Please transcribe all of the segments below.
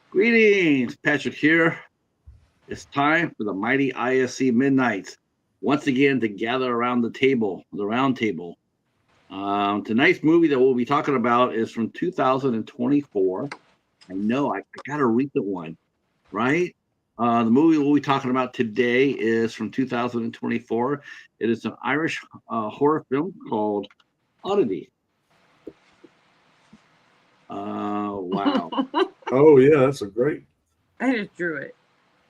Greetings, Patrick here. It's time for the mighty IFC MidKnights once again to gather around the round table. Tonight's movie that we'll be talking about is from 2024. I know I got a recent one, right? The movie we'll be talking about today is from 2024. It is an Irish horror film called Oddity. Wow. Oh yeah, that's a great. I just drew it.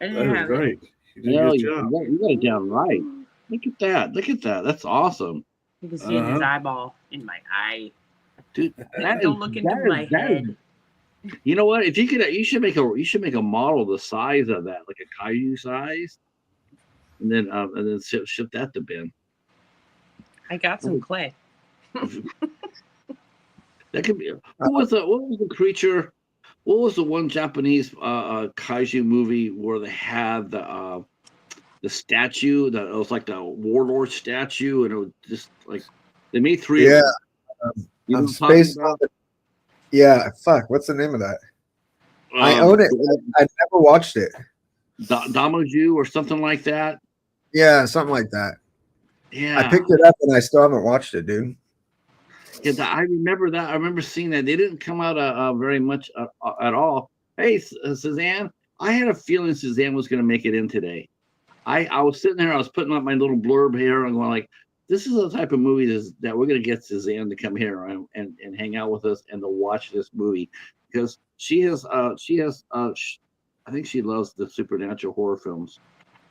I didn't That is have it. great. You did a Hell, good you job. got, you got it down right. Look at that. Look at that. That's awesome. You can see in his Uh-huh. eyeball in my eye. Dude, that Don't is look into that my is that head. is you know what? If you could you should make a model the size of that, like a kaiju size, and then ship that to Ben. I got some clay. That could be what was the creature? What was the one Japanese kaiju movie where they had the statue that it was like the warlord statue, and it was just like they made three of Yeah, them. You know what I'm talking Space. about? Yeah, fuck. What's the name of that? I Um, own it. I never watched it. Damoju or something like that. Yeah, something like that. I Yeah, picked it up and I still haven't watched it, dude. yeah, I remember that. I remember seeing that. They didn't come out very much at all. Hey, Suzanne, I had a feeling Suzanne was going to make it in today. I was sitting there, I was putting up my little blurb here and going like, this is the type of movie that we're going to get Suzanne to come here and hang out with us and to watch this movie because I think she loves the supernatural horror films,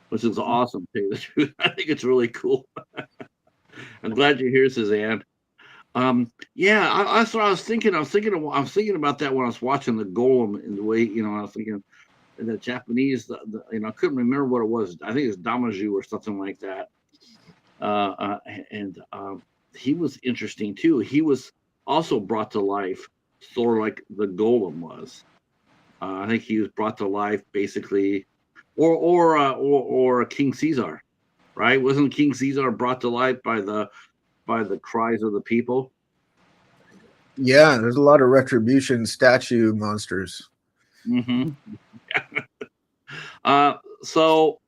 which is awesome. To tell you the truth. I think it's really cool. I'm glad you're here, Suzanne. Yeah, that's what I was thinking. I was thinking about that when I was watching the Golem in the way, I was thinking the Japanese, I couldn't remember what it was. I think it's Damaju or something like that. And he was interesting too. He was also brought to life, sort of like the Golem was. I think he was brought to life basically, or King Caesar, right? Wasn't King Caesar brought to life by the cries of the people? Yeah, there's a lot of retribution statue monsters. Mm-hmm. So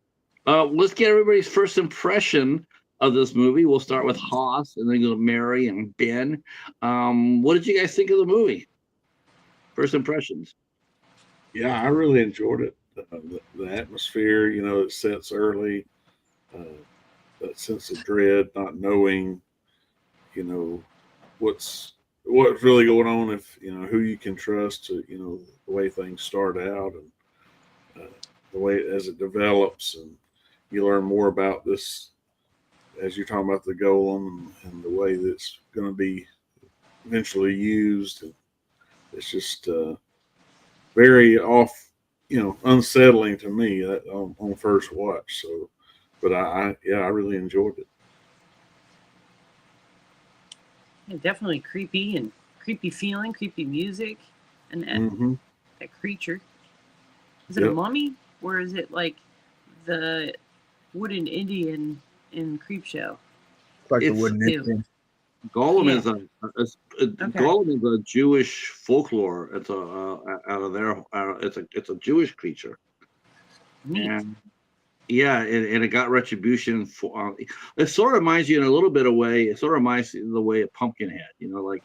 let's get everybody's first impression of this movie. We'll start with Haas and then go to Mary and Ben. What did you guys think of the movie? First impressions. Yeah, I really enjoyed it. The atmosphere, it sets early. Uh, that sense of dread, not knowing, you know, what's really going on. If who you can trust. To, the way things start out and the way as it develops, and you learn more about this as you're talking about the golem and the way that's going to be eventually used. And it's just very unsettling to me on first watch. So, but I really enjoyed it. Yeah, definitely creepy and creepy feeling, creepy music, and Mm-hmm. that creature. Is it a Yep. mummy or is it like the wooden Indian in Creepshow? It's like the It's wooden Ew. Indian. Golem Yeah. is Okay. Golem is a Jewish folklore. It's a out of their it's a Jewish creature, Neat. and yeah, and it got retribution for. It sort of reminds you in a little bit of way. It sort of reminds you of the way a Pumpkinhead. Like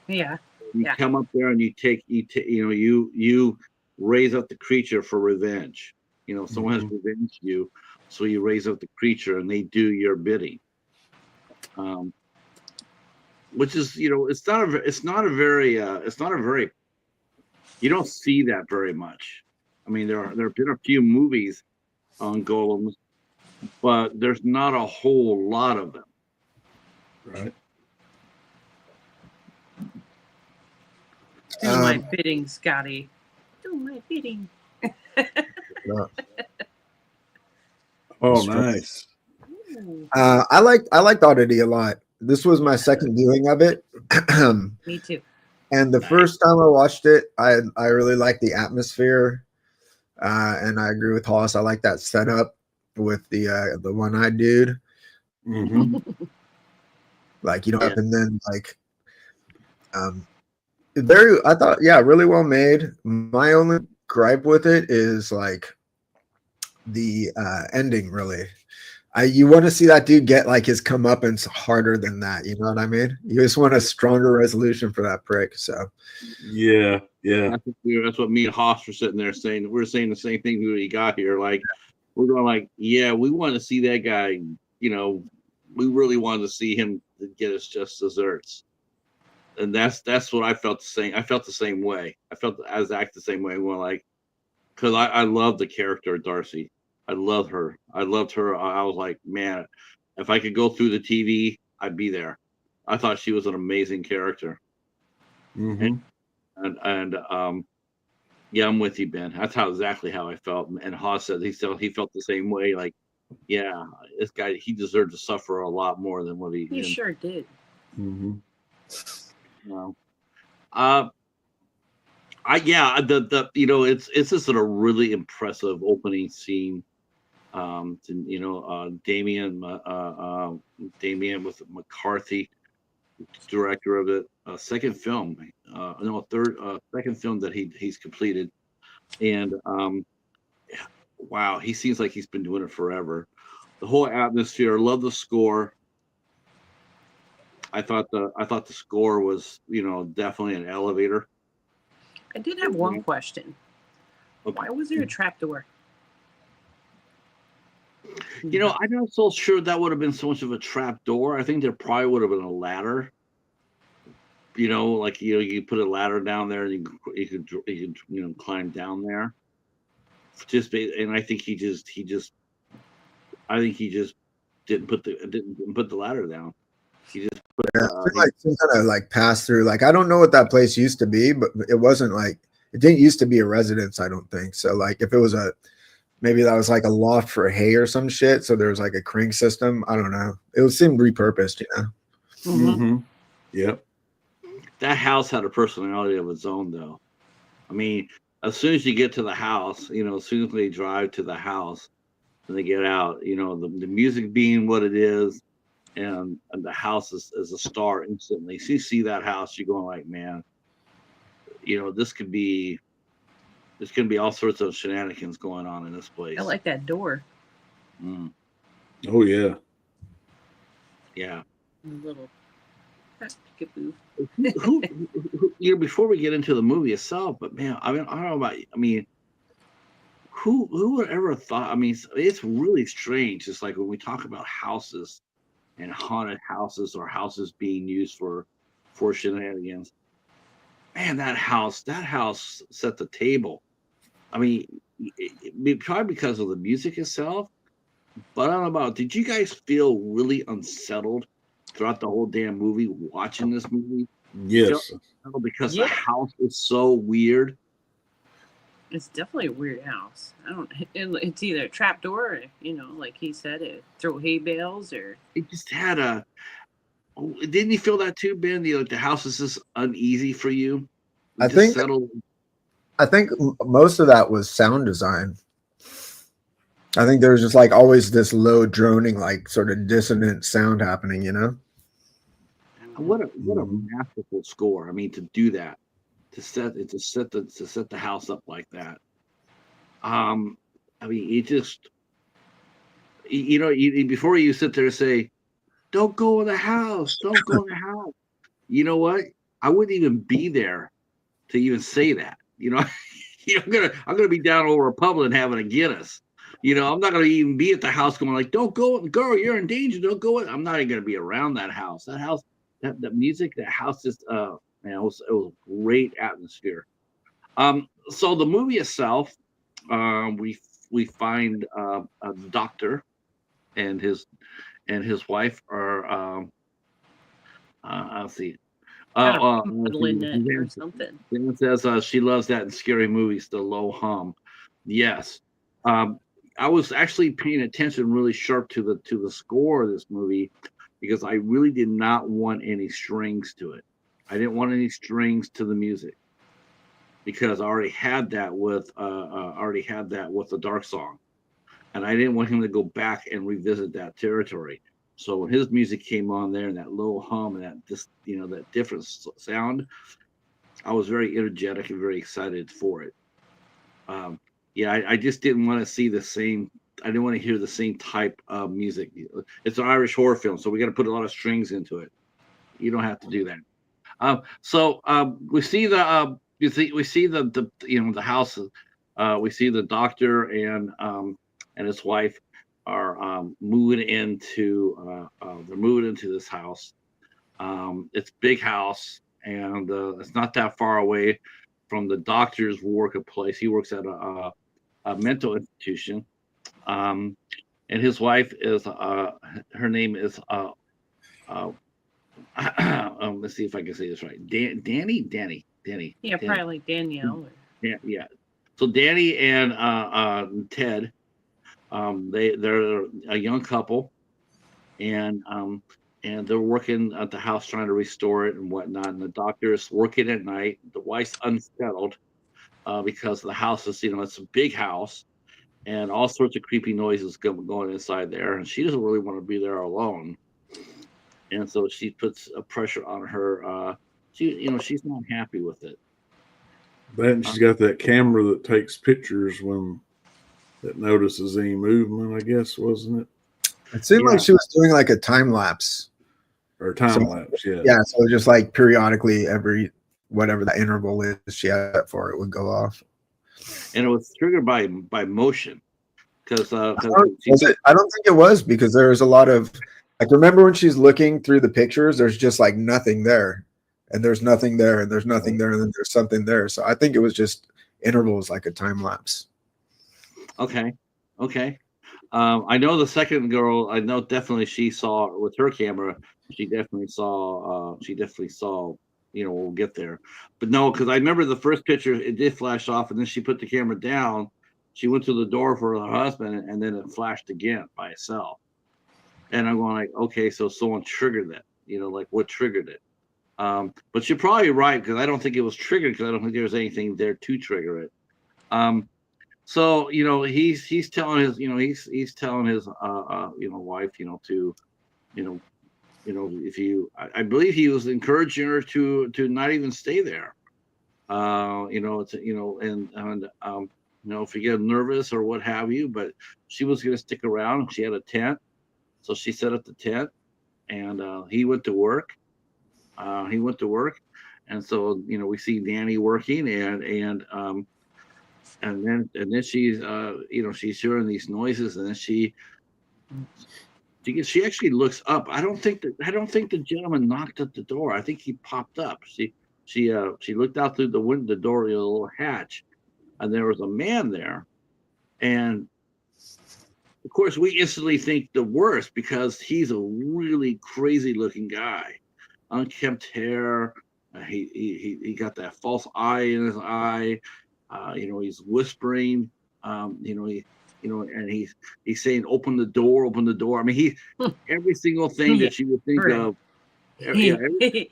Yeah. you Yeah. come up there and you raise up the creature for revenge. Someone has Mm-hmm. revenged you, so you raise up the creature and they do your bidding. Um, which is it's not a very you don't see that very much. I mean, there have been a few movies on golems, but there's not a whole lot of them. Right. Do my Um, bidding, Scotty. Do my bidding. Oh, Strong. nice. Ooh, I liked Oddity a lot. This was my second viewing of it. me too. And the Nice. first time I watched it, I really liked the atmosphere. And I agree with Hoss. I like that setup with the one-eyed dude. Mm-hmm. Like Yeah. and then I thought, yeah, really well made. My only gripe with it is like the ending. Really, you want to see that dude get like his comeuppance harder than that. You know what I mean? You just want a stronger resolution for that prick. So Yeah, yeah. That's what me and Haas were sitting there saying. We're saying the same thing when he got here. Like, we're going like, yeah, we want to see that guy. You know, we really wanted to see him get his just desserts. And that's what I felt the same. I felt the same way. I was acting the same way. Well, like, because I love the character of Darcy. I love her. I loved her. I was like, man, if I could go through the TV, I'd be there. I thought she was an amazing character. Mm-hmm. And yeah, I'm with you, Ben. That's exactly how I felt. And Haas said he felt the same way. Like, yeah, this guy, he deserved to suffer a lot more than what He he. sure did. Mm-hmm. Well, the it's just a really impressive opening scene. Damien with McCarthy, director of it, second film, second film that he's completed, and wow, he seems like he's been doing it forever. The whole atmosphere, love the score. I thought the score was definitely an elevator. I did have one question. Okay. Why was there a trapdoor? I'm not so sure that would have been so much of a trap door. I think there probably would have been a ladder. Like you put a ladder down there, and you could climb down there. And I think he just didn't put the ladder down. He just put like some kind of like pass through. Like I don't know what that place used to be, but it wasn't like it didn't used to be a residence. I don't think so. Like if it was maybe that was like a loft for hay or some shit. So there was like a crane system. I don't know. It seemed repurposed, Mm-hmm. Yep. That house had a personality of its own, though. I mean, as soon as you get to the house, as soon as they drive to the house and they get out, the music being what it is, and the house is a star instantly. So you see that house, you're going like, man, this could be all sorts of shenanigans going on in this place. I like that door. Mm. Oh yeah. Yeah. A little peekaboo. Before we get into the movie itself, but man, I don't know about. Who would ever thought? I mean, it's really strange. It's like when we talk about houses and haunted houses or houses being used for shenanigans. Man, that house set the table. I mean, probably because of the music itself. But I don't know about. Did you guys feel really unsettled throughout the whole damn movie watching this movie? Yes. Because the house is so weird. It's definitely a weird house. It's either a trapdoor, or, like he said, throw hay bales, or it just had a. Didn't you feel that too, Ben? The house is just uneasy for you. I think most of that was sound design. I think there was just like always this low droning, like sort of dissonant sound happening, What a masterful score! I mean, to do that, to set the house up like that. I mean, it just, before you sit there and say, "Don't go in the house, don't go in the house." You know what? I wouldn't even be there to even say that. I'm gonna be down over a pub and having a Guinness. I'm not gonna even be at the house going like, "Don't go, girl, you're in danger. Don't go in." I'm not even gonna be around that house. That house. That music, that house, just man, it was great atmosphere. So the movie itself, we find a doctor and his wife are I'll see. modeling it or something. It says she loves that in scary movies, the low hum. Yes. I was actually paying attention really sharp to the score of this movie, because I really did not want any strings to it. I didn't want any strings to the music, because I already had that with the Dark Song, and I didn't want him to go back and revisit that territory. So when his music came on there and that low hum and that different sound, I was very energetic and very excited for it. yeah, I just didn't want to see the same. I didn't want to hear the same type of music. It's an Irish horror film, so we got to put a lot of strings into it. You don't have to do that. We see the we see the the house. We see the doctor and his wife are moving into they're moving into this house. It's a big house, and it's not that far away from the doctor's workplace. He works at a mental institution, and his wife is her name is let's see if I can say this right. Danny. Yeah, probably like Danielle. Yeah. So Danny and Ted, they're a young couple, and they're working at the house trying to restore it and whatnot. And the doctor is working at night. The wife's unsettled because the house is, it's a big house, and all sorts of creepy noises going inside there, and she doesn't really want to be there alone. And so she puts a pressure on her. She's not happy with it. Then she's got that camera that takes pictures when that notices any movement, I guess, wasn't it? It seemed like she was doing like a time lapse. Or time lapse, yeah. Yeah, so just like periodically every whatever the interval is she had for it would go off. And it was triggered by motion. Because I don't think it was, because there was a lot of like, remember when she's looking through the pictures, there's just like nothing there. And there's nothing there, and there's nothing there, and then there's something there. So I think it was just intervals, like a time lapse. Okay. I know the second girl. I know definitely she saw with her camera. She definitely saw. We'll get there. But no, because I remember the first picture, it did flash off, and then she put the camera down. She went to the door for her husband, and then it flashed again by itself. And I'm going like, okay, so someone triggered that. Like what triggered it? But you're probably right, because I don't think it was triggered, because I don't think there was anything there to trigger it. So he's telling his he's telling his wife to if you I believe he was encouraging her to not even stay there. If you get nervous or what have you, but she was going to stick around. She had a tent, so she set up the tent, and he went to work. And so we see Danny working, and then she's she's hearing these noises, and then she actually looks up. I don't think the gentleman knocked at the door. I think he popped up. She looked out through the window, the door, the little hatch, and there was a man there. And of course, we instantly think the worst, because he's a really crazy looking guy. Unkempt hair. He got that false eye in his eye. He's whispering. And he's saying, "Open the door, open the door." I mean, every single thing that you would think of. Every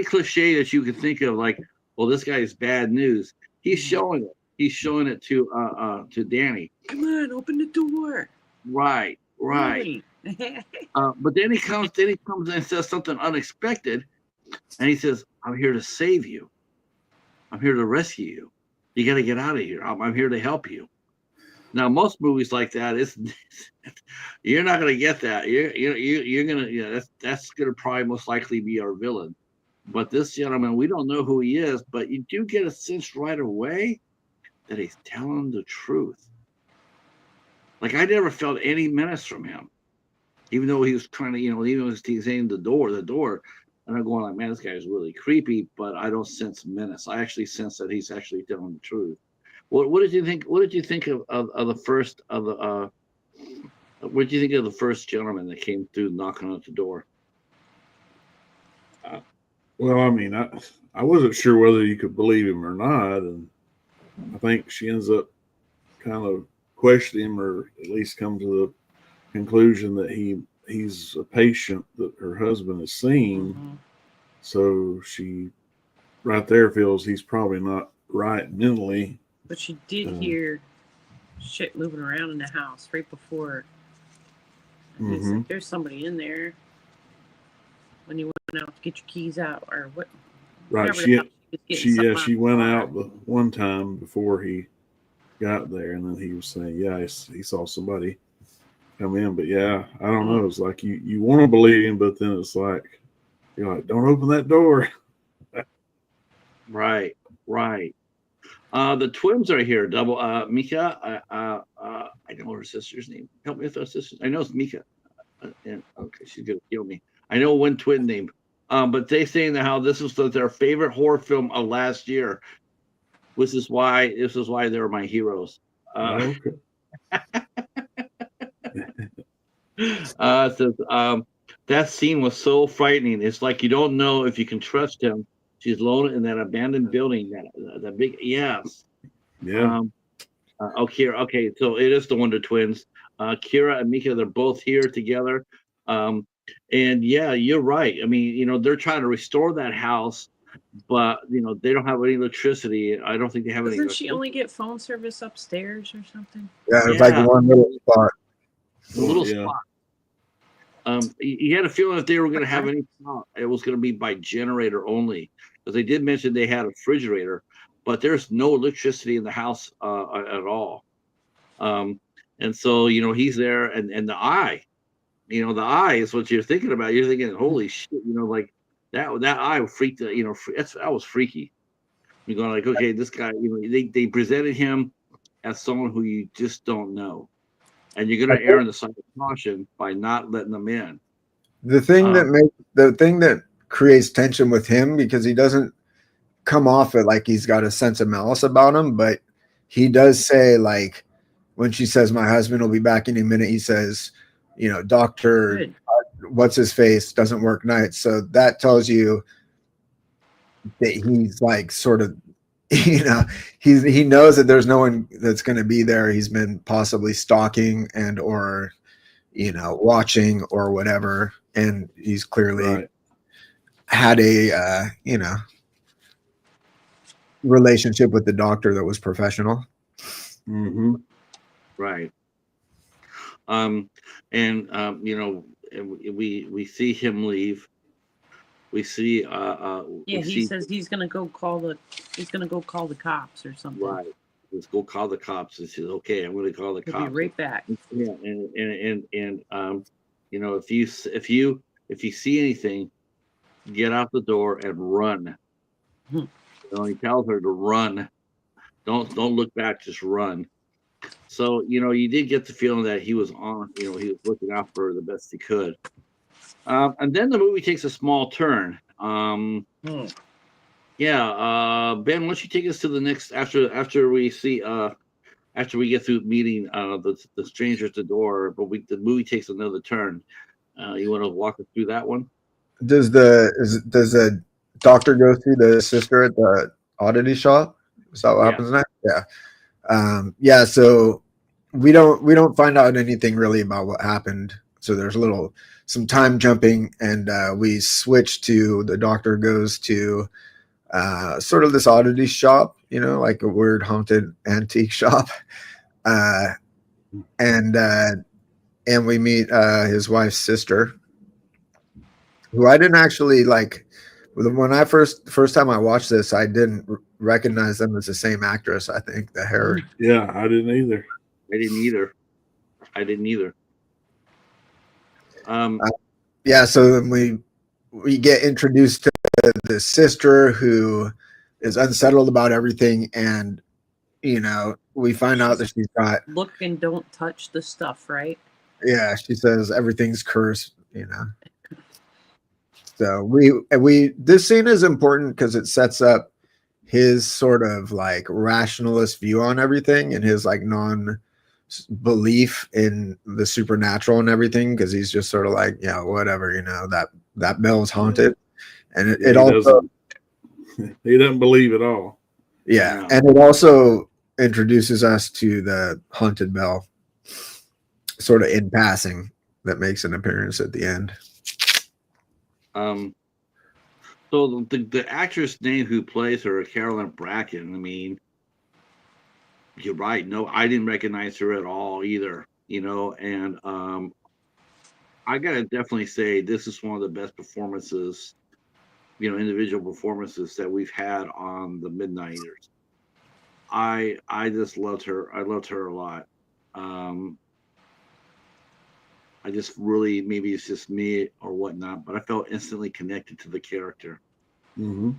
cliche that you could think of, like, well, this guy is bad news. He's showing it. He's showing it to Danny. Come on, open the door. Right. But then he comes and says something unexpected, and he says, "I'm here to save you. I'm here to rescue you. You got to get out of here. I'm here to help you." Now, most movies like that, you're not going to get that. You're gonna that's going to probably most likely be our villain. But this gentleman, we don't know who he is, but you do get a sense right away that he's telling the truth. Like, I never felt any menace from him, even though he was trying to, even when he's saying the door, and I'm going like, man, this guy is really creepy, but I don't sense menace. I actually sense that he's actually telling the truth. What did you think? What did you think of the first of the? What did you think of the first gentleman that came through knocking at the door? Well, I mean, I wasn't sure whether you could believe him or not, and I think she ends up kind of questioning him, or at least come to the conclusion that he's a patient that her husband has seen. Mm-hmm. So she right there feels he's probably not right mentally. But she did hear shit moving around in the house right before. He's like, there's somebody in there when you went out to get your keys out, or what. Right. Just getting something she out went the car. out the one time before he got there, and then he was saying, yeah, he saw somebody come in. But yeah, I don't know. It's like you want to believe him, but then it's like you're like, don't open that door. Right. The twins are here. Double Mika. I know her sister's name. Help me with her sister. I know it's Mika. And okay, she's gonna kill me. I know one twin name. But they saying that how this was their favorite horror film of last year. This is why they're my heroes. Okay. It says, that scene was so frightening. It's like you don't know if you can trust him. She's alone in that abandoned building. That big, yes. Yeah. Okay. So it is the Wonder Twins. Kira and Mika, they're both here together. And yeah, you're right. I mean, they're trying to restore that house, but they don't have any electricity. I don't think they have any. Doesn't she only get phone service upstairs or something? Yeah, it's like one little spot. A little Yeah. spot. You had a feeling if they were going to have any power, it was going to be by generator only, because they did mention they had a refrigerator, but there's no electricity in the house at all. And so he's there, and the eye, the eye is what you're thinking about. You're thinking, holy shit, like that eye freaked. That was freaky. You're going like, okay, this guy, they presented him as someone who you just don't know. And you're going to err on the side of caution by not letting them in. The thing that creates tension with him, because he doesn't come off it like he's got a sense of malice about him, but he does say, like, when she says, "My husband will be back in a minute," he says, "Doctor, what's his face doesn't work nights." So that tells you that he's like sort of, he knows that there's no one that's going to be there. He's been possibly stalking and or watching or whatever, and he's clearly had a relationship with the doctor that was professional. Mm-hmm. Right. We see him leave. We see he says he's gonna go call the cops or something. Right. Let's go call the cops. He says, okay, I'm gonna call the cops. He'll be right back. Yeah, and if you see anything, get out the door and run. He tells her to run. Don't look back, just run. So you did get the feeling that he was on. He was looking out for her the best he could. And then the movie takes a small turn. Yeah, Ben, why don't you take us to the next after we see after we get through meeting the stranger at the door, but the movie takes another turn. You want to walk us through that one? Does the doctor go see the sister at the Oddity shop? Is that what happens next? Yeah. So we don't find out anything really about what happened. So there's some time jumping, and we switch to the doctor goes to sort of this oddity shop, like a weird haunted antique shop, and we meet his wife's sister, who I didn't actually like. When I first time I watched this, I didn't recognize them as the same actress. I think the hair. Yeah, I didn't either. So then we get introduced to the sister who is unsettled about everything, and we find out that she's got look and don't touch the stuff, right? Yeah, she says everything's cursed, So we this scene is important because it sets up his sort of like rationalist view on everything and his like non-belief in the supernatural and everything, because he's just sort of like, whatever, that bell's haunted. And it also he doesn't believe at all. Yeah. And it also introduces us to the haunted bell sort of in passing that makes an appearance at the end. So the actress name who plays her, Carolyn Bracken, I mean, you're right. No, I didn't recognize her at all either, and I gotta definitely say this is one of the best performances individual performances that we've had on the Midnighters. I just loved her. I loved her a lot. I just really, maybe it's just me or whatnot, but I felt instantly connected to the character. Mm-hmm.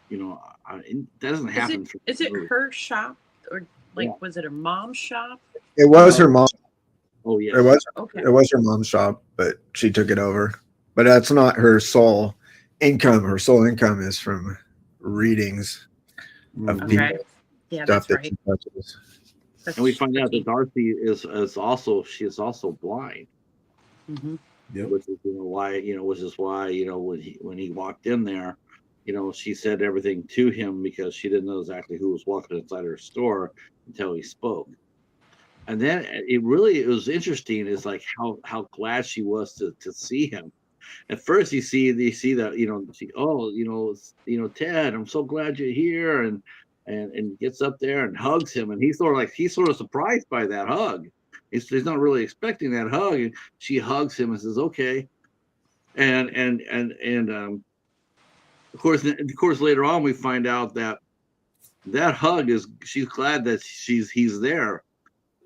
It doesn't happen. Is it her shop, or like Yeah. was it her mom's shop? It was her mom. Oh yeah, It was Okay. it was her mom's shop, but she took it over. But that's not her sole income. Her sole income is from readings of Mhm. people, Okay. Yeah, stuff that's that right. she touches. That's and we find out tricky. that Darcy is also blind, Mhm. Yep. which is why when he walked in there, she said everything to him because she didn't know exactly who was walking inside her store until he spoke. And then it was interesting is like how glad she was to see him. At first you see that Ted, I'm so glad you're here, and gets up there and hugs him, and he's sort of surprised by that hug. He's not really expecting that hug, and she hugs him and says okay, and of course later on we find out that hug is she's glad that he's there,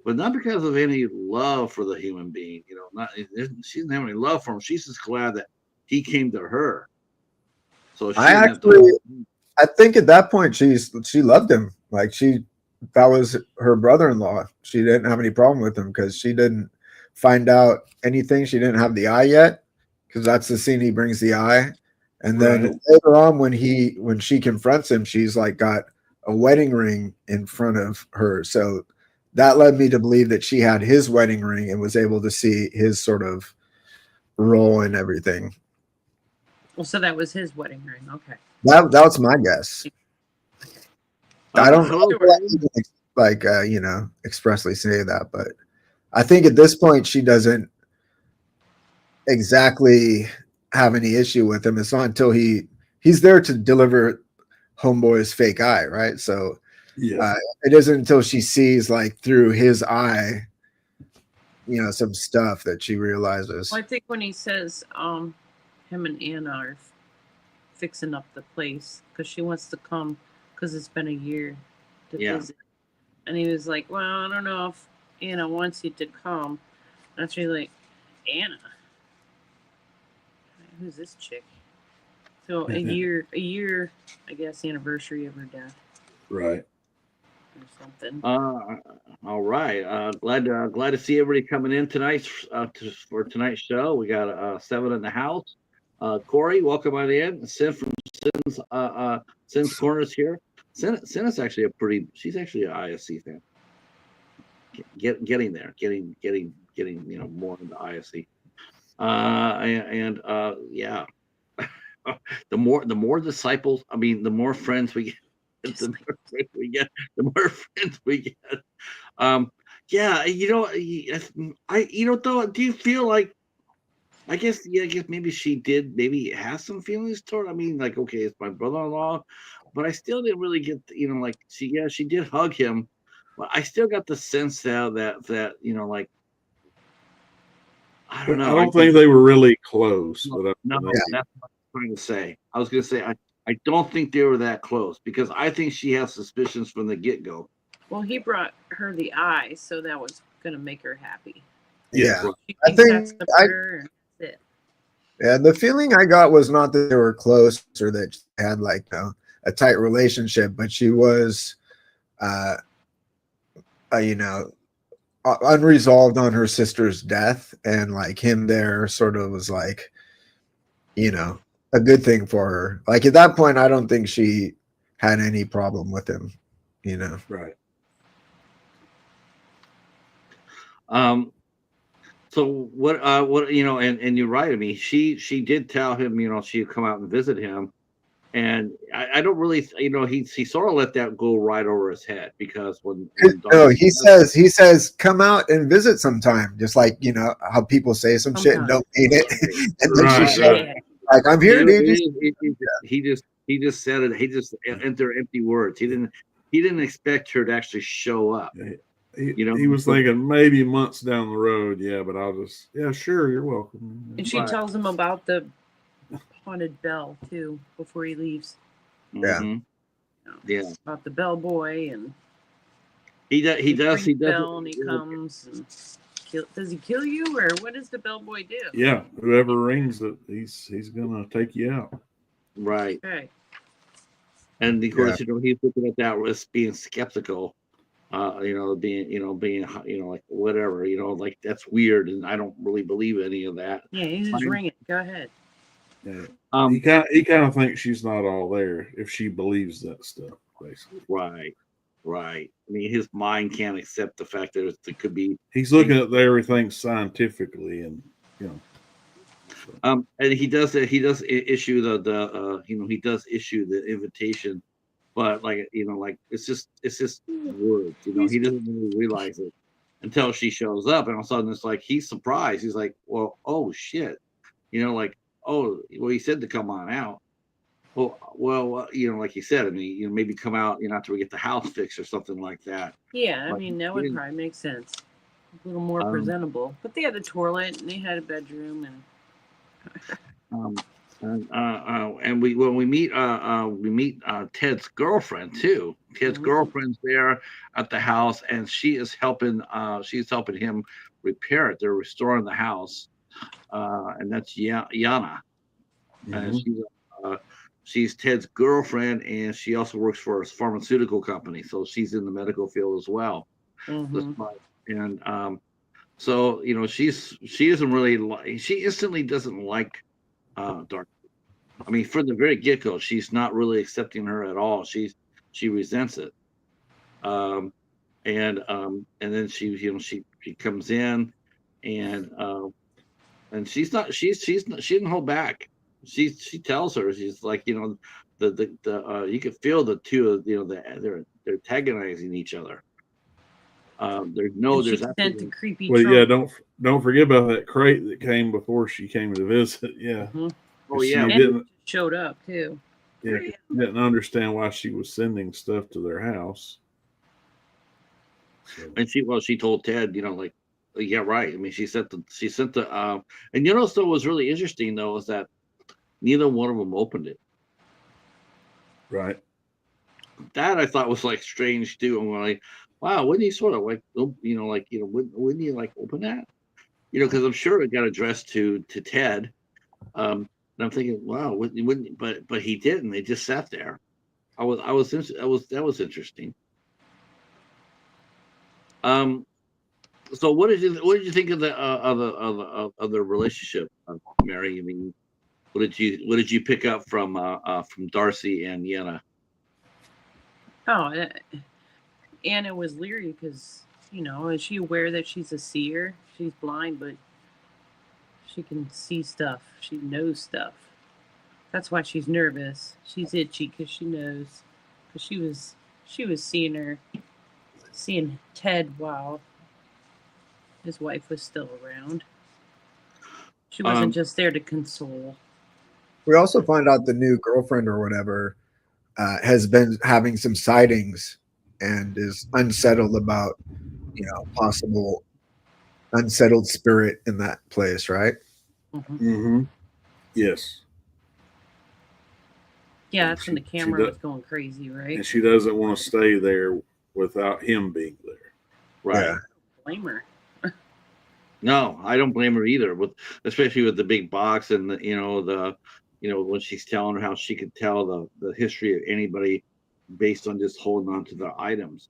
but not because of any love for the human being. Not she doesn't have any love for him. She's just glad that he came to her. So she I didn't have to. I think at that point she loved him. Like that was her brother-in-law. She didn't have any problem with him because she didn't find out anything. She didn't have the eye yet, because that's the scene he brings the eye. And then Right. later on when she confronts him, she's like got a wedding ring in front of her. So that led me to believe that she had his wedding ring and was able to see his sort of role in everything. Well, so that was his wedding ring. Okay. That's my guess. I don't Hello. expressly say that, but I think at this point she doesn't exactly have any issue with him. It's not until he's there to deliver homeboy's fake eye, right? So Yeah. it isn't until she sees like through his eye, some stuff that she realizes. Well, I think when he says him and Anna are fixing up the place because she wants to come because it's been a year to visit, and he was like, well, I don't know if Anna wants you to come. And she's like, Anna, who's this chick? So a year, I guess, anniversary of her death Right. or something. All right. Glad to see everybody coming in tonight for tonight's show. We got 7 in the house. Corey, welcome on in. Sin from Sin's Corners here. Sin is actually she's actually an ISC fan. Getting there, getting more into ISC. Yeah. the more disciples, I mean, the more friends we get, the more friends we get. Yeah, though, do you feel like, I guess maybe she did maybe has some feelings toward, I mean, like, okay, it's my brother-in-law, but I still didn't really get, like, she did hug him, but I still got the sense that like, I don't know. I don't think they were really close. No, But that's what I'm trying to say. I was going to say, I don't think they were that close, because I think she has suspicions from the get-go. Well, he brought her the eye, so that was going to make her happy. Yeah. She I thinks think that's the murder, and that's it. Yeah, the feeling I got was not that they were close or that they had like a tight relationship, but she was, unresolved on her sister's death, and like him there sort of was like, a good thing for her. Like at that point, I don't think she had any problem with him, Right. So what and you're right. I mean, she did tell him, she'd come out and visit him, and I don't really, he sort of let that go right over his head, because when no, he says come out and visit sometime, just like how people say some shit and don't mean it, and then she showed like, I'm here, dude. He just said it. He just entered empty words. He didn't expect her to actually show up. He was thinking maybe months down the road. Yeah, but sure, you're welcome. And she tells him about the haunted bell too before he leaves. Yeah. Mhm. You know, Yeah. about the bellboy and He does. He does. He rings does. bell and he comes and does he kill you or what does the bellboy do? Yeah, whoever rings it, he's gonna take you out. Right. Okay. And of Yeah. course, he's looking at that as being skeptical. Being like whatever, like that's weird, and I don't really believe any of that. Yeah, he's just Fine. ringing. Go ahead. Yeah. Um, He kind of thinks she's not all there if she believes that stuff, basically. right. I mean, his mind can't accept the fact that it could be. He's looking at everything scientifically, and And he does issue he does issue the invitation, but like it's just words. He doesn't really realize it until she shows up, and all of a sudden it's like he's surprised. He's like, well, oh shit, oh, well, he said to come on out. Well, like he said, I mean, maybe come out, after we get the house fixed or something like that. Yeah, I Like, mean that would probably make sense. A little more Um, presentable. But they had a toilet and they had a bedroom and and we meet Ted's girlfriend too. Ted's girlfriend's there at the house, and she's helping him repair it. They're restoring the house, and that's Yana. And she's Ted's girlfriend, and she also works for a pharmaceutical company, so she's in the medical field as well. And so she doesn't really she instantly doesn't like Dark. I mean, from the very get-go, she's not really accepting her at all. She resents it. And then she comes in, and she didn't hold back. She tells her, she's like, you could feel the two of they're antagonizing each other. There's sent a creepy. Well, yeah, don't forget about that crate that came before she came to visit. Yeah. Oh yeah, didn't showed up too. Yeah, didn't understand why she was sending stuff to their house. So. And she told Ted, yeah, right. I mean, she sent the and so what was really interesting though is that neither one of them opened it. Right. That I thought was like strange too. I'm like, wow, wouldn't he sort of like, wouldn't he like open that? Because I'm sure it got addressed to Ted. And I'm thinking, wow, wouldn't but he didn't. They just sat there. That was interesting. So what did you think of the relationship, Mary? I mean, what did you pick up from Darcy and Yenna? Oh, Anna was leery because is she aware that she's a seer? She's blind, but she can see stuff. She knows stuff. That's why she's nervous. She's itchy because she knows. Because she was seeing Ted while his wife was still around. She wasn't just there to console. We also find out the new girlfriend or whatever has been having some sightings and is unsettled about possible unsettled spirit in that place, right? Yes. Yeah, that's when the camera was going crazy, right? And she doesn't want to stay there without him being there. Right. Yeah. I don't blame her. No, I don't blame her either. Especially with the big box and when she's telling her how she could tell the history of anybody based on just holding on to their items.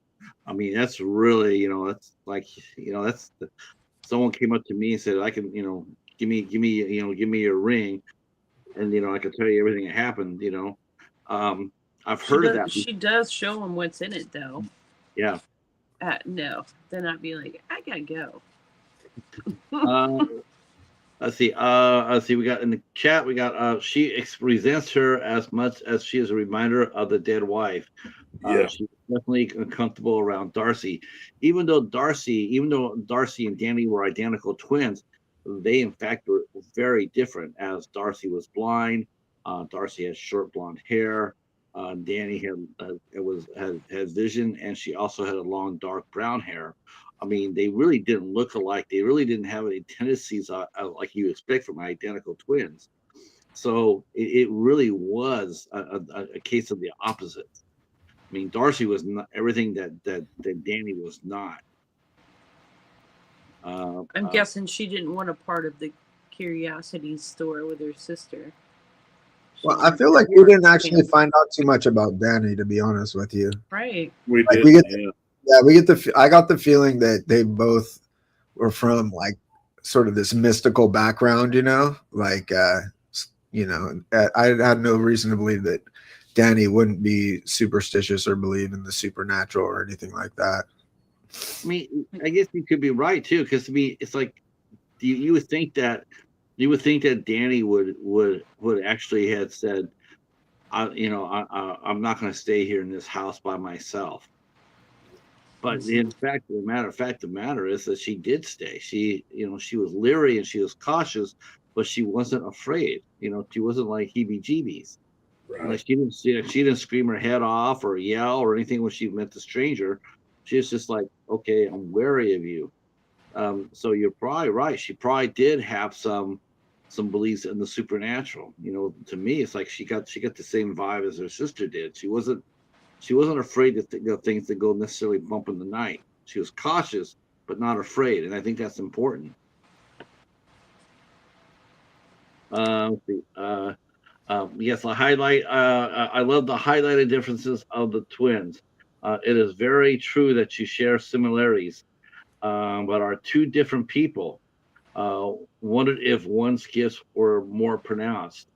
I mean, that's really that's like someone came up to me and said, I can give me your ring, and I can tell you everything that happened. I've heard of that. She does show them what's in it, though. Yeah. No, then I'd be like, I gotta go. Let's see. We got in the chat. We got. She resents her as much as she is a reminder of the dead wife. She's definitely uncomfortable around Darcy, even though Darcy and Danny were identical twins. They in fact were very different. As Darcy was blind, Darcy has short blonde hair. Danny had vision, and she also had a long dark brown hair. I mean, they really didn't look alike. They really didn't have any tendencies like you expect from identical twins. So it really was a case of the opposite. I mean, Darcy was not everything that Danny was not. I'm guessing she didn't want a part of the Curiosity store with her sister. Well, I feel like we didn't actually find out too much about Danny, to be honest with you. Right. We Like, did. we get Yeah. Yeah, we get the. I got the feeling that they both were from like sort of this mystical background, you know. Like, I had no reason to believe that Danny wouldn't be superstitious or believe in the supernatural or anything like that. I mean, I guess you could be right too, because to me, it's like you would think that Danny would actually had said, I'm not going to stay here in this house by myself. But in fact, the matter is that she did stay. She was leery and she was cautious, but she wasn't afraid. She wasn't like heebie-jeebies. Right. Like she didn't scream her head off or yell or anything when she met the stranger. She was just like, okay, I'm wary of you. So you're probably right. She probably did have some beliefs in the supernatural. To me, it's like she got the same vibe as her sister did. She wasn't afraid of things that go necessarily bump in the night. She was cautious, but not afraid, and I think that's important. Yes, the highlight. I love the highlighted differences of the twins. It is very true that you share similarities, but are two different people. Wondered if one's gifts were more pronounced,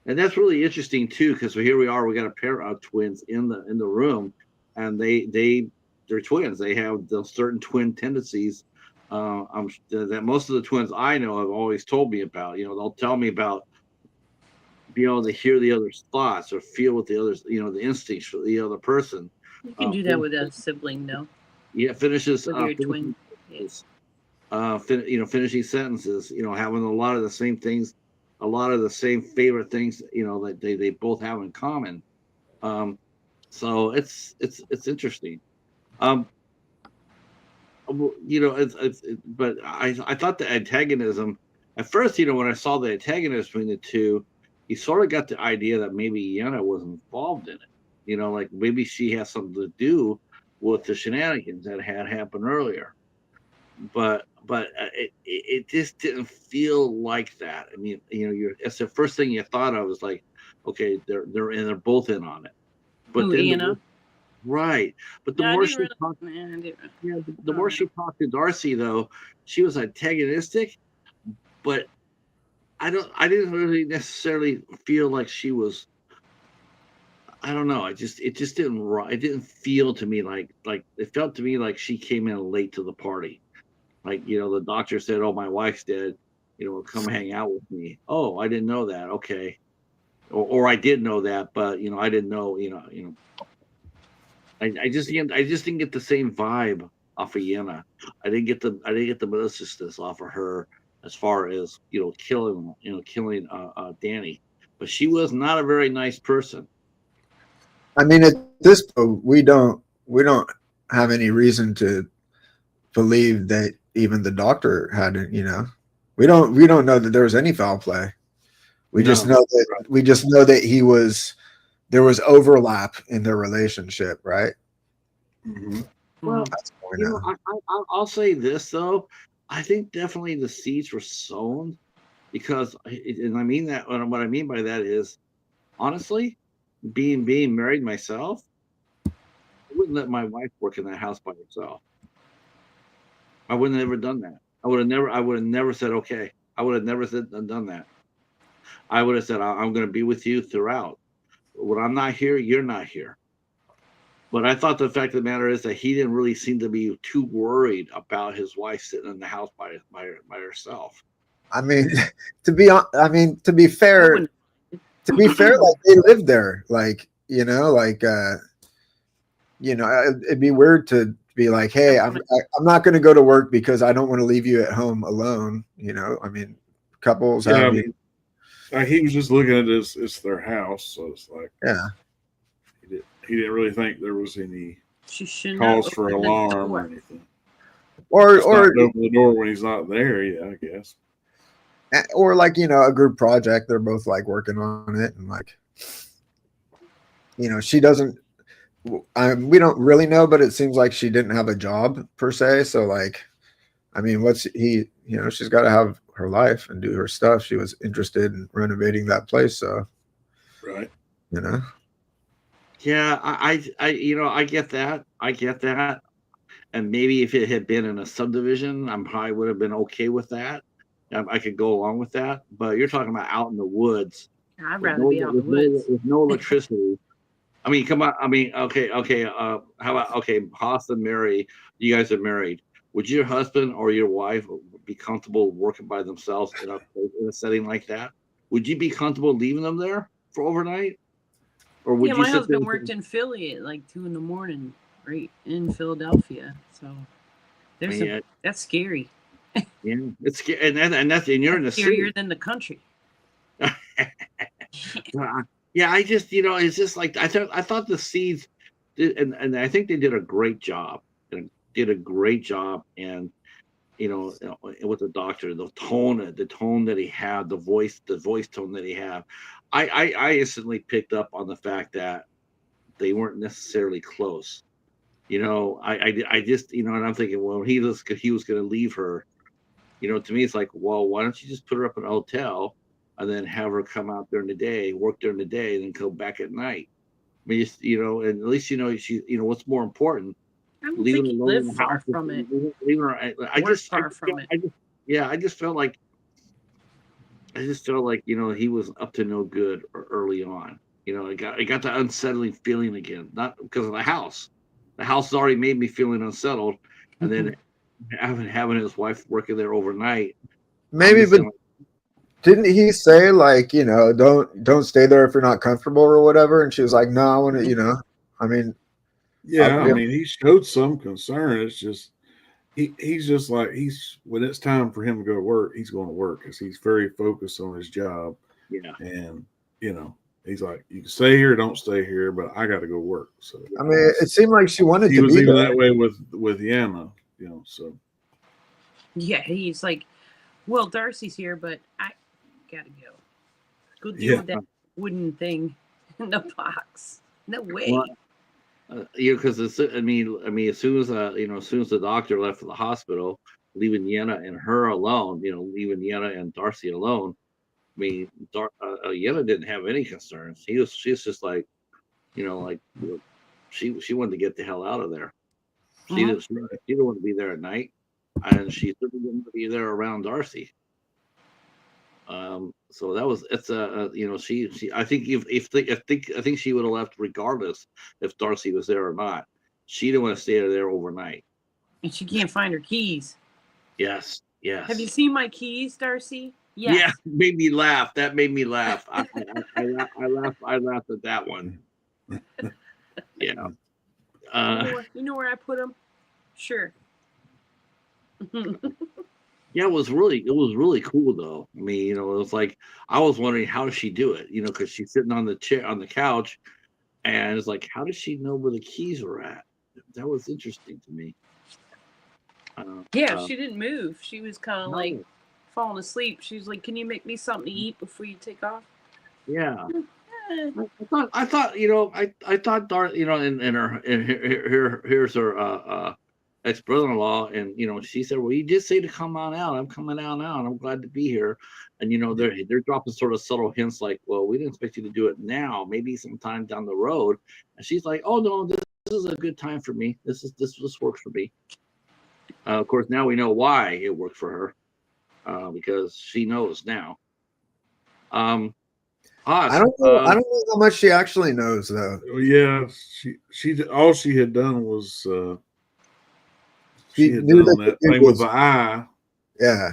and that's really interesting too, because here we are. We got a pair of twins in the room, and they're twins. They have those certain twin tendencies. That most of the twins I know have always told me about. They'll tell me about being able to hear the other's thoughts or feel what the other's, the instincts for the other person. You can do that with a sibling, though. Yeah, finishes with your twin. Yes. Finishing sentences. Having a lot of the same things, a lot of the same favorite things. That they both have in common. So it's interesting. But I thought the antagonism at first. When I saw the antagonism between the two, you sort of got the idea that maybe Yenna was involved in it. Like maybe she has something to do with the shenanigans that had happened earlier. But it just didn't feel like that. I mean, it's the first thing you thought of was like, okay, they're both in on it. But then Yenna. Right, but the more she talked, the more she talked to Darcy, though, she was antagonistic. But I didn't really necessarily feel like she was. I don't know. It just didn't. It didn't feel to me like it felt to me like she came in late to the party. Like the doctor said, "Oh, my wife's dead. Come hang out with me." Oh, I didn't know that. Okay, or I did know that, but I didn't know. I just didn't get the same vibe off of Yenna. I didn't get the maliciousness off of her as far as killing Danny. But she was not a very nice person. I mean, at this point, we don't have any reason to believe that even the doctor hadn't. We don't know that there was any foul play. We just know that there was overlap in their relationship, right? Mm-hmm. Well, I'll say this though. I think definitely the seeds were sown because, and I mean that. What I mean by that is, honestly, being married myself, I wouldn't let my wife work in that house by herself. I wouldn't have ever done that. I would have never said okay. I would have never done that. I would have said I'm going to be with you throughout. When I'm not here, you're not here. But I thought the fact of the matter is that he didn't really seem to be too worried about his wife sitting in the house by herself. I mean, to be fair, like they lived there, it'd be weird to be like, hey, I'm not going to go to work because I don't want to leave you at home alone. I mean, couples have. He was just looking at it as their house, so it's like, yeah. He didn't really think there was any cause for alarm or anything. Or open the door when he's not there. Yeah, I guess. or like, you know, a group project. They're both like working on it, and like, you know, she doesn't. We don't really know, but it seems like she didn't have a job per se. So like, I mean, you know, she's got to have her life and do her stuff. She was interested in renovating that place, so Right. you know. Yeah, you know, I get that. I get that. And maybe if it had been in a subdivision, I probably would have been okay with that. I could go along with that. But you're talking about out in the woods I'd with rather be out in the woods. with no electricity. I mean, come on. I mean, okay. How about Haas and Mary? You guys are married. Would your husband or your wife be comfortable working by themselves in a setting like that? Would you be comfortable leaving them there for overnight, or would Yeah, you my sit there? husband worked in Philly at like 2 a.m, right in Philadelphia. So there's Yeah, that's scary. yeah, it's and you're in the That's city. scarier than the country. Yeah, I just, you know, it's just like I thought the seeds and I think they did a great job. And did a great job, and with the doctor, the tone that he had, the voice tone that he had. I instantly picked up on the fact that they weren't necessarily close. I just, and I'm thinking, well, he was going to leave her. To me, it's like, well, why don't you just put her up in a hotel and then have her come out during the day, work during the day, and then go back at night? I mean, and at least she, what's more important, I don't leaving think her he alone in lived the far house. from it. Leaving her, Worked far from it. I just felt like he was up to no good early on. I got that unsettling feeling again, not because of the house. The house already made me feeling unsettled, and then having his wife working there overnight. Maybe, but didn't he say like, you know, don't stay there if you're not comfortable or whatever? And she was like, no, I want to, you know. I mean, Yeah, I mean, he showed some concern. It's just he's just like when it's time for him to go to work, he's going to work because he's very focused on his job. Yeah, and he's like, you can stay here, don't stay here, but I got to go work. So I mean, it seemed like she wanted he to was be even there. that way with Yana, So Yeah, he's like, well, Darcy's here, but I gotta go. Go deal with that wooden thing in the box. No way. Well, because as soon as as soon as the doctor left for the hospital, leaving Yenna and her alone, leaving Yenna and Darcy alone. I mean, Yenna didn't have any concerns. She's just like, she wanted to get the hell out of there. She didn't want to be there at night, and she certainly didn't want to be there around Darcy. So she I think I think she would have left regardless if Darcy was there or not. She didn't want to stay there overnight. And she can't find her keys. Yes. Have you seen my keys, Darcy? Yes. Yeah, made me laugh. That made me laugh. I laughed at that one. Yeah. You know where I put them? Sure. Yeah, it was really cool though. I mean, it was like I was wondering how does she do it? Because she's sitting on the chair on the couch, and it's like, how does she know where the keys are at? That was interesting to me. She didn't move. She was kind of like falling asleep. She was like, "Can you make me something to eat before you take off?" Yeah. I thought I thought Darth, here's her ex-brother-in-law, and she said, well, you did say to come on out. I'm coming out now, and I'm glad to be here. And they're dropping sort of subtle hints like, well, we didn't expect you to do it now, maybe sometime down the road. And she's like, oh no, this is a good time for me. This works for me. Of course, now we know why it worked for her, because she knows now. I don't know how much she actually knows though. Yeah, she all she had done was she had knew done that thing with the eye. Yeah.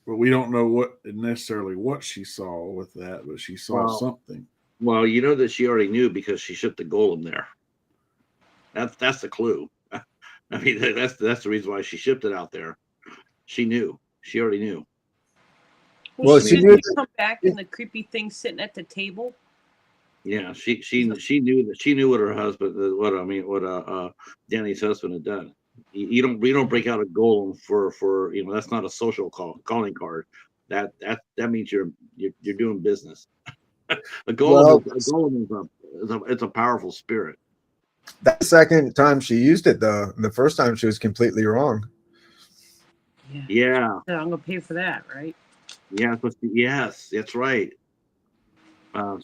But we don't know necessarily what she saw with that, but she saw something. Well, you know that she already knew because she shipped the golem there. That's the clue. I mean, that's the reason why she shipped it out there. She knew. She already knew. Well, she knew to come back and the creepy thing sitting at the table. Yeah, she knew that she knew what her husband, what Danny's husband had done. We don't break out a golem for that's not a social calling card. that means you're doing business. A Well, golem it's a powerful spirit. that second time she used it, though, the first time she was completely wrong. Yeah. So I'm gonna pay for that, right? Yeah. Yes, that's right.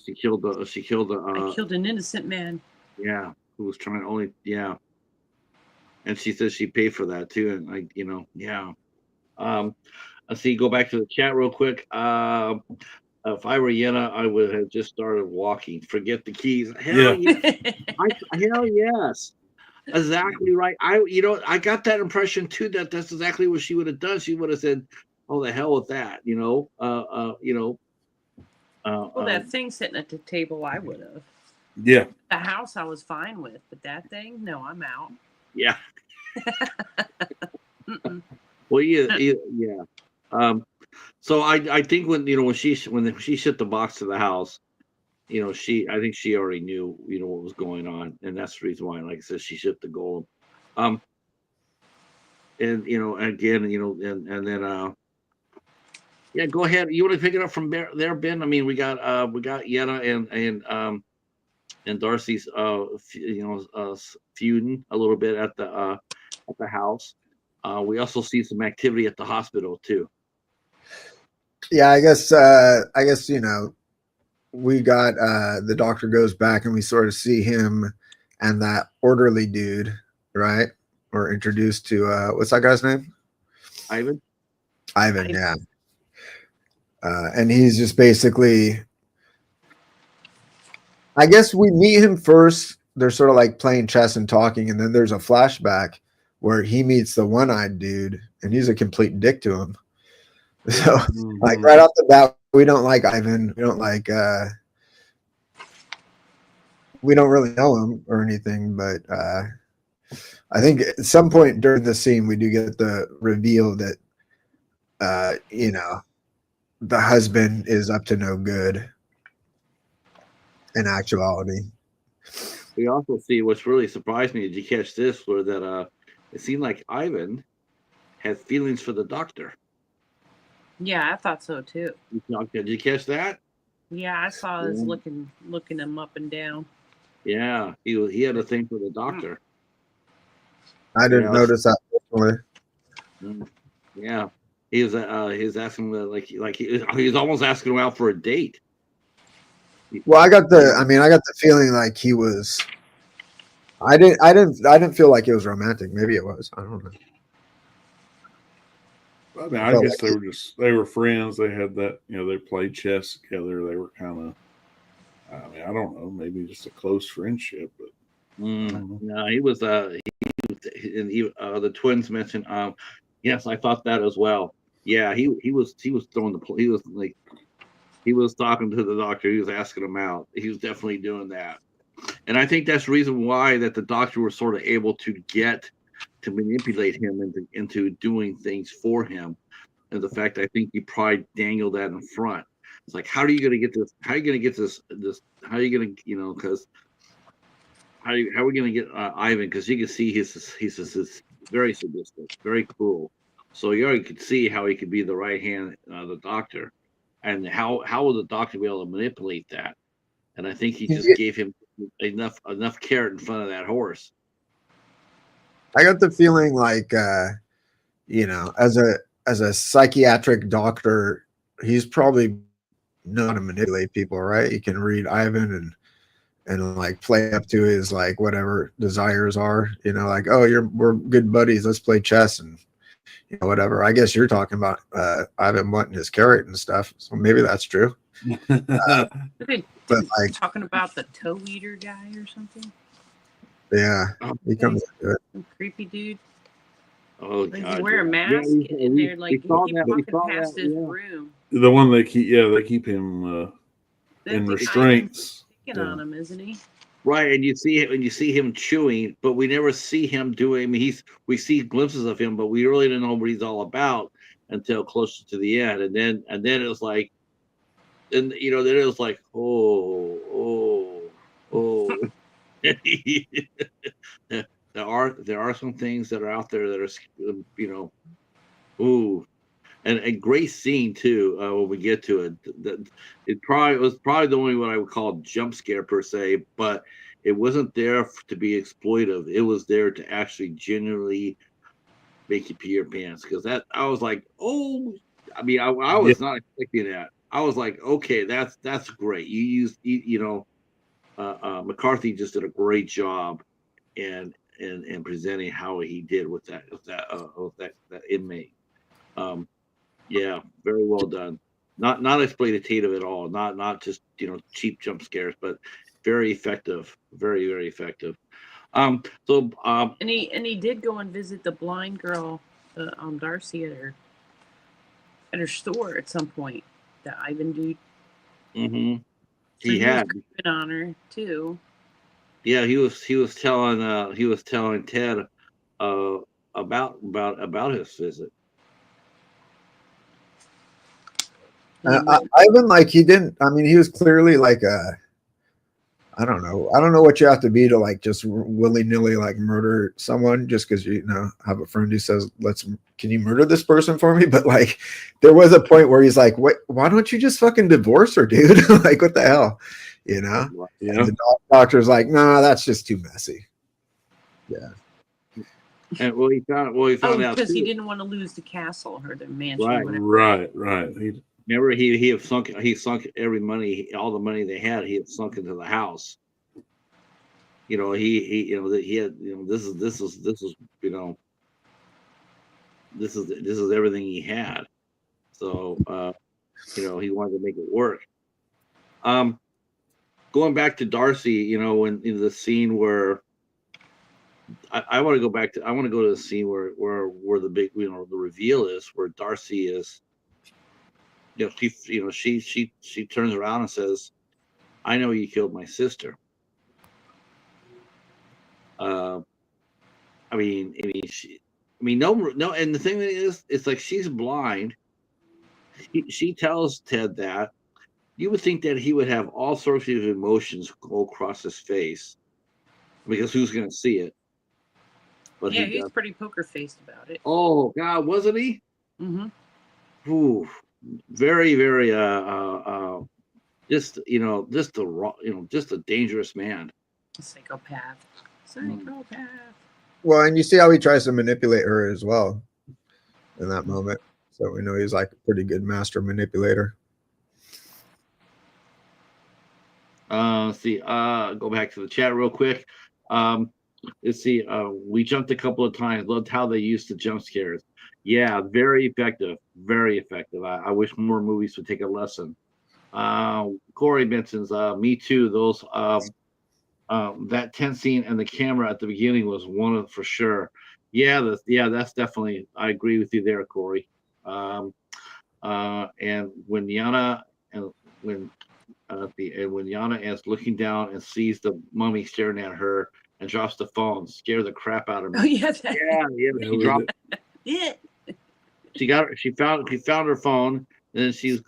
She killed I killed an innocent man. Yeah, who was trying to only. Yeah, and she says she paid for that too, and yeah. Let's see. Go back to the chat real quick. If I were Yenna, I would have just started walking. Forget the keys. Hell hell yes. Exactly right. I got that impression too. That's exactly what she would have done. She would have said, "Oh, the hell with that," Well, that thing sitting at the table, I would have. Yeah. The house I was fine with, but that thing, no, I'm out. Yeah. Well, yeah. So I think when she shipped the box to the house, I think she already knew what was going on, and that's the reason why, like I said, she shipped the golem. And again, and then yeah, go ahead. You want to pick it up from there, Ben? I mean, we got Yenna and Darcy's feuding a little bit at the house. We also see some activity at the hospital too. Yeah, I guess we got the doctor goes back and we sort of see him and that orderly dude, right? We're introduced to what's that guy's name? Ivan, yeah. And he's just basically, I guess we meet him first. They're sort of like playing chess and talking, and then there's a flashback where he meets the one-eyed dude, and he's a complete dick to him. So, like right off the bat, we don't like Ivan. We don't really know him or anything, but I think at some point during the scene, we do get the reveal that, the husband is up to no good in actuality. we also see what's really surprised me. Did you catch this? Where that it seemed like Ivan had feelings for the doctor. Yeah, I thought so too. Did you catch that? Yeah, I saw us looking him up and down. Yeah, he had a thing for the doctor. I didn't notice that personally. Yeah, he was asking like he was almost asking him out for a date. Well, I got the feeling like he was. I didn't feel like it was romantic. Maybe it was. I don't know. I mean, I guess they were friends. They had that, they played chess together. They were kind of, I mean, I don't know, maybe just a close friendship. But no, he was. The twins mentioned. Yes, I thought that as well. Yeah, he was throwing he was talking to the doctor. He was asking him out. He was definitely doing that, and I think that's the reason why that the doctor was sort of able to manipulate him into doing things for him, and the fact I think he probably dangled that in front. It's like, how are you going to get this? How are you going to get this? How are you going to, because how are we going to get Ivan? Because you can see he's very sadistic, very cruel. So you already could see how he could be the right hand, the doctor, and how will the doctor be able to manipulate that? And I think he just gave him enough carrot in front of that horse. I got the feeling like, as a psychiatric doctor, he's probably know how to manipulate people, right? He can read Ivan and like play up to his like whatever desires are, like, oh, we're good buddies, let's play chess and whatever. I guess you're talking about Ivan wanting his carrot and stuff, so maybe that's true. But like talking about the toe eater guy or something. Yeah, he comes into it. Some creepy dude. Oh, like God, he wear a mask and they're like he keep walking past his room. The one they keep him in restraints. On him, isn't he? Right, and you see him chewing, but we never see him doing. I mean, we see glimpses of him, but we really don't know what he's all about until closer to the end. And then it was like, then it was like, oh. There are some things that are out there that are, ooh. and a great scene too. When we get to it, it was probably the only one I would call jump scare per se, but it wasn't there to be exploitive. It was there to actually genuinely make you pee your pants, because that I was like, oh, I mean, I was not expecting that. I was like, okay, that's great. You used, McCarthy just did a great job in presenting how he did with that inmate. Yeah, very well done. Not exploitative at all. Not just cheap jump scares, but very effective. Very very effective. So And he did go and visit the blind girl, Darcy at her store at some point. The Ivan dude. mm-hmm. So He was had creeping on her too. yeah, he was telling Ted about his visit. Ivan, like, he didn't. I mean, he was clearly like I don't know. I don't know what you have to be to like just willy nilly like murder someone just because you know have a friend who says, can you murder this person for me? But like, there was a point where he's like, why don't you just fucking divorce her, dude? Like, what the hell, you know? Yeah. And the doctor's like, nah, that's just too messy. Yeah. And he found out because he too. didn't want to lose the castle or the mansion. Right. Whatever. Right. Remember, he had sunk every money, all the money they had. He had sunk into the house. He he had this is everything he had. So he wanted to make it work. Going back to Darcy, when in the scene where I want to go back to, I want to go to the scene where the big, the reveal is, where Darcy is, she turns around and says, "I know you killed my sister." No, and the thing is, it's like she's blind. She tells Ted that. You would think that he would have all sorts of emotions go across his face, because who's going to see it? But yeah, he's pretty poker faced about it. Oh God, wasn't he? Mm-hmm. Ooh, very, very, just a dangerous man. Psychopath. Well, and you see how he tries to manipulate her as well in that moment. So we know he's like a pretty good master manipulator. Let's see. Go back to the chat real quick. Let's see. We jumped a couple of times. Loved how they used the jump scares. Yeah, very effective. Very effective. I wish more movies would take a lesson. Corey mentions Me Too. Those that tense scene and the camera at the beginning was one of for sure. Yeah, that's definitely. I agree with you there, Corey. And when Yana and when Yana is looking down and sees the mummy staring at her and drops the phone, scare the crap out of me. Oh yeah, She dropped. Yeah. She found her phone, and then she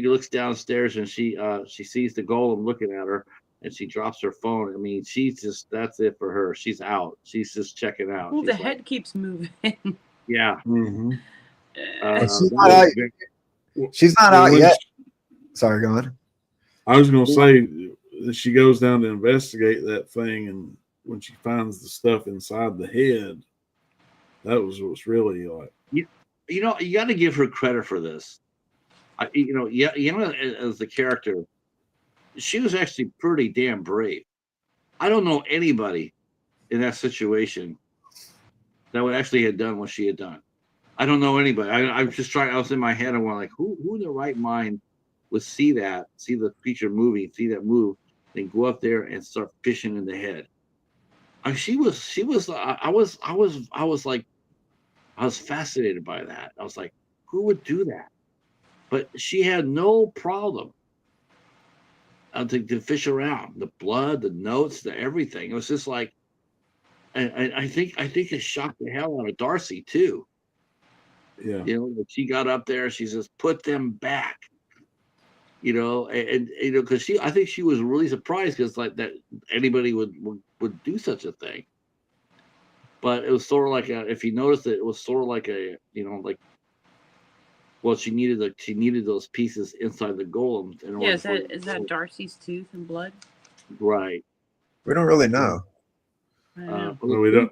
looks downstairs and she sees the golem looking at her, and she drops her phone. I mean, that's it for her. She's out. She's just checking out. Well, the head keeps moving. Yeah. Mm-hmm. She's not out yet. Sorry, go on. I was going to say, she goes down to investigate that thing, and when she finds the stuff inside the head, that was what's really like. You got to give her credit for this. As the character, she was actually pretty damn brave. I don't know anybody in that situation that would actually have done what she had done. I don't know anybody. I was in my head and went like, who in their right mind would see the creature moving, see that move, then go up there and start fishing in the head. I was fascinated by that. I was like, who would do that? But she had no problem to fish around the blood, the notes, the everything. It was just like, and I think it shocked the hell out of Darcy too. Yeah. She got up there, she says, put them back. Because I think she was really surprised, because like that anybody would do such a thing. But it was sort of like if you noticed it was sort of like Well, she needed those pieces inside the golem in Yeah, order is that Darcy's tooth and blood? right. We don't really know. I don't know. No, we don't.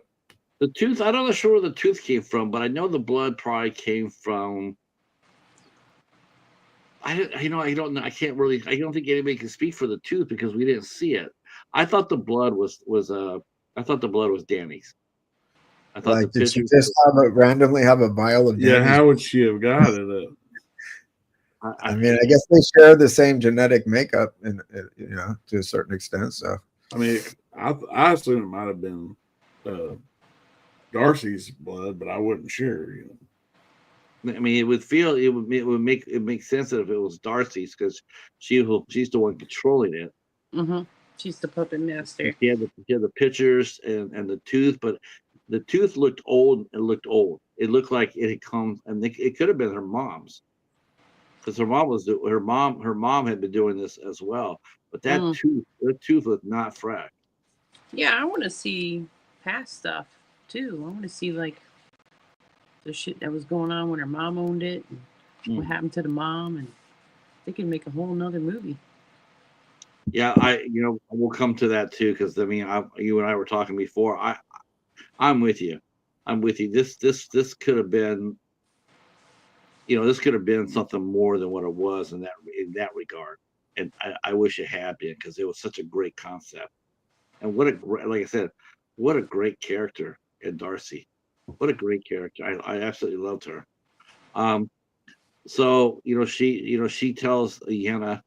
The tooth, I'm not sure where the tooth came from, but I know the blood probably came from. I don't know. I don't think anybody can speak for the tooth because we didn't see it. I thought the blood was Danny's. I thought the Like, did she picture. just randomly have a vial of Yeah, Danny's? how would she have got it? I mean, I guess they share the same genetic makeup, and to a certain extent. So, I mean, I assume it might have been Darcy's blood, but I wasn't sure. I mean, it would make sense that if it was Darcy's because she's the one controlling it. Mm-hmm. She's the puppet master. She had the pictures and the tooth, but the tooth looked old. It looked old. It looked like it had come, and it could have been her mom's, because her mom had been doing this as well. But that tooth was not fresh. Yeah, I want to see past stuff too. I want to see like the shit that was going on when her mom owned it, and what happened to the mom, and they can make a whole nother movie. Yeah, we'll come to that too, because I mean, you and I were talking before. I'm with you. This could have been, this could have been something more than what it was in that regard, and I wish it had been, because it was such a great concept, and like I said, what a great character in Darcy. What a great character. I absolutely loved her. So she tells Yenna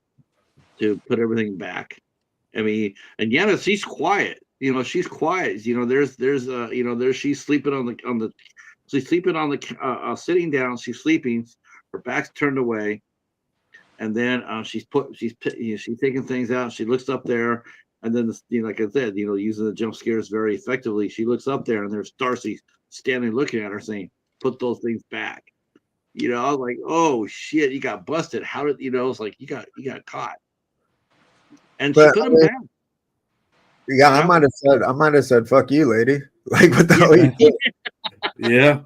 to put everything back. I mean, and Yenna, she's quiet. She's quiet. She's sleeping she's sleeping on the sitting down. She's sleeping. Her back's turned away, and then she's taking things out. She looks up there, and then like I said, using the jump scares very effectively. She looks up there, and there's Darcy standing looking at her, saying, "Put those things back." I was like, "Oh shit, you got busted." How did it's like you got caught, and she put them back. Yeah, I might have said, "Fuck you, lady." Like, what the hell? Are you doing? Yeah,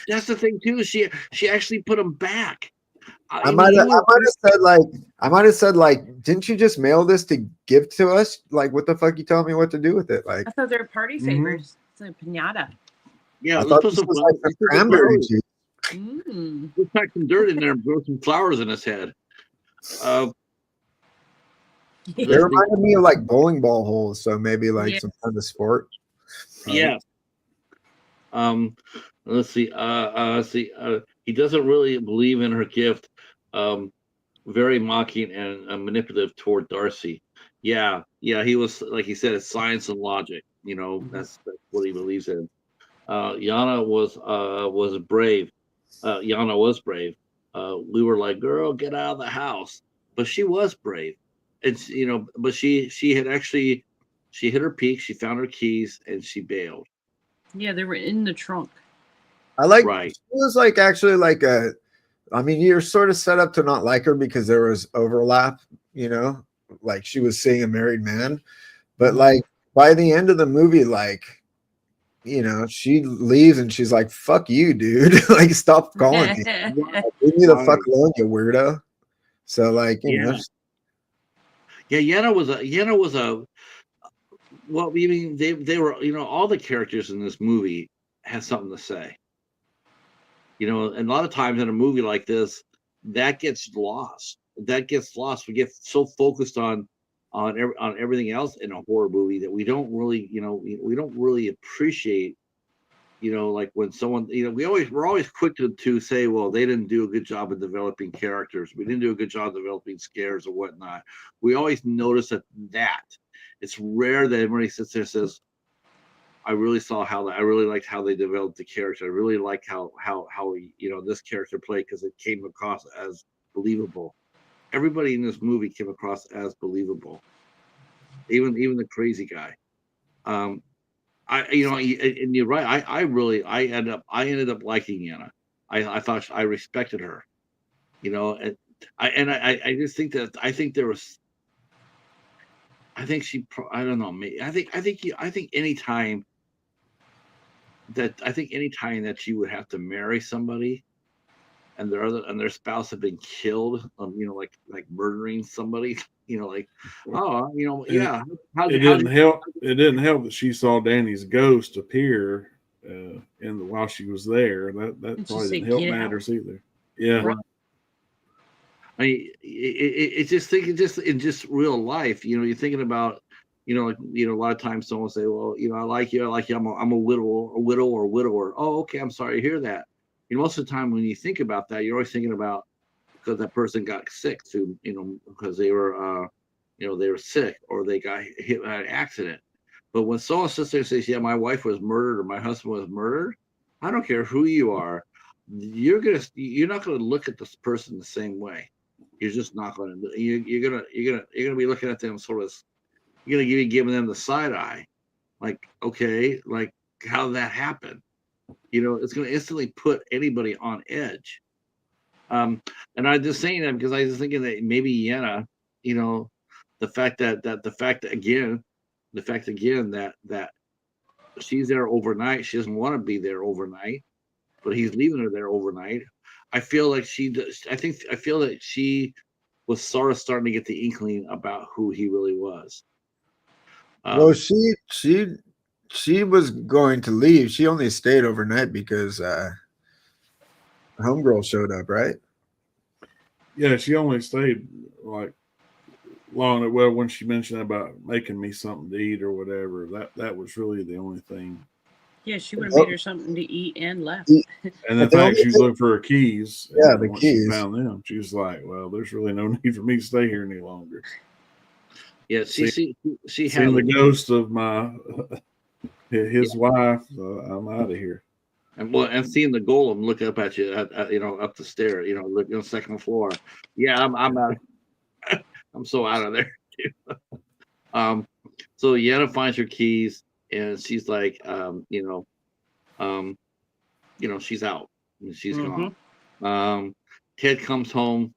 that's the thing too. She actually put them back. I might have said like, didn't you just mail this to give to us? Like, what the fuck you telling me what to do with it? Like, I thought they were party favors. It's a pinata. Yeah, I thought this was like some cranberry juice. Let's pack some dirt in there and grow some flowers in his head. They reminded me of like bowling ball holes, so maybe like some kind of sport. Yeah. Let's see. He doesn't really believe in her gift. Very mocking and manipulative toward Darcy. Yeah. He was, like he said, it's science and logic. That's what he believes in. Yana was brave. Yana was brave. We were like, "Girl, get out of the house," but she was brave. It's but she had actually she hit her peak. She found her keys and she bailed. Yeah, they were in the trunk. I like. Right. She was like actually like a. I mean, you're sort of set up to not like her because there was overlap. Like she was seeing a married man, but like by the end of the movie, like. She leaves and she's like, "Fuck you, dude! Like, stop calling me. Leave me the fuck alone, you weirdo." So, like, Yenna was a. Well, I mean, they were all the characters in this movie had something to say. And a lot of times in a movie like this, that gets lost. We get so focused on everything else in a horror movie that we don't really we don't really appreciate like when someone we're always quick to say, well, they didn't do a good job of developing characters, we didn't do a good job of developing scares or whatnot. We always notice that it's rare that everybody sits there and says, I really liked how they developed the character. I really like how this character played, because it came across as believable. Everybody in this movie came across as believable, even the crazy guy. And you're right. I ended up liking Yenna. I thought I respected her. And I just think that I think there was. I think she. I don't know. I think anytime that she would have to marry somebody, and their spouse have been killed, like murdering somebody, like, oh, yeah. It didn't help. It didn't help that she saw Danny's ghost appear while she was there. That probably didn't help matters either. Yeah. Right. I mean, it's just thinking in just real life, you're thinking about, a lot of times someone will say, well, I like you. I'm a widow or widower. Oh, okay. I'm sorry to hear that. Most of the time when you think about that, you're always thinking about because that person got sick too, because they were, they were sick or they got hit by an accident. But when someone sits there and says, yeah, my wife was murdered or my husband was murdered, I don't care who you are, you're not gonna look at this person the same way. You're just not gonna. You're gonna be looking at them sort of. You're gonna be giving them the side eye, like, okay, like, how did that happen? It's gonna instantly put anybody on edge. And I'm just saying that because I was thinking that maybe Yenna, the fact again that she's there overnight. She doesn't want to be there overnight, but he's leaving her there overnight. I feel like I feel that she was sort of starting to get the inkling about who he really was. Well, she was going to leave. She only stayed overnight because homegirl showed up, right? Yeah, she only stayed like long. Well, when she mentioned about making me something to eat or whatever, that was really the only thing. Yeah, she would have made her something to eat and left. And the fact she was looking for her keys. Yeah, the once keys. She found them. She was like, "Well, there's really no need for me to stay here any longer." Yeah, she had the ghost of his wife. So I'm out of here. And seeing the golem look up at you, up the stair, look on the second floor. Yeah, I'm out. I'm so out of there. So Yenna finds her keys, and she's like, she's out. She's gone. Ted comes home,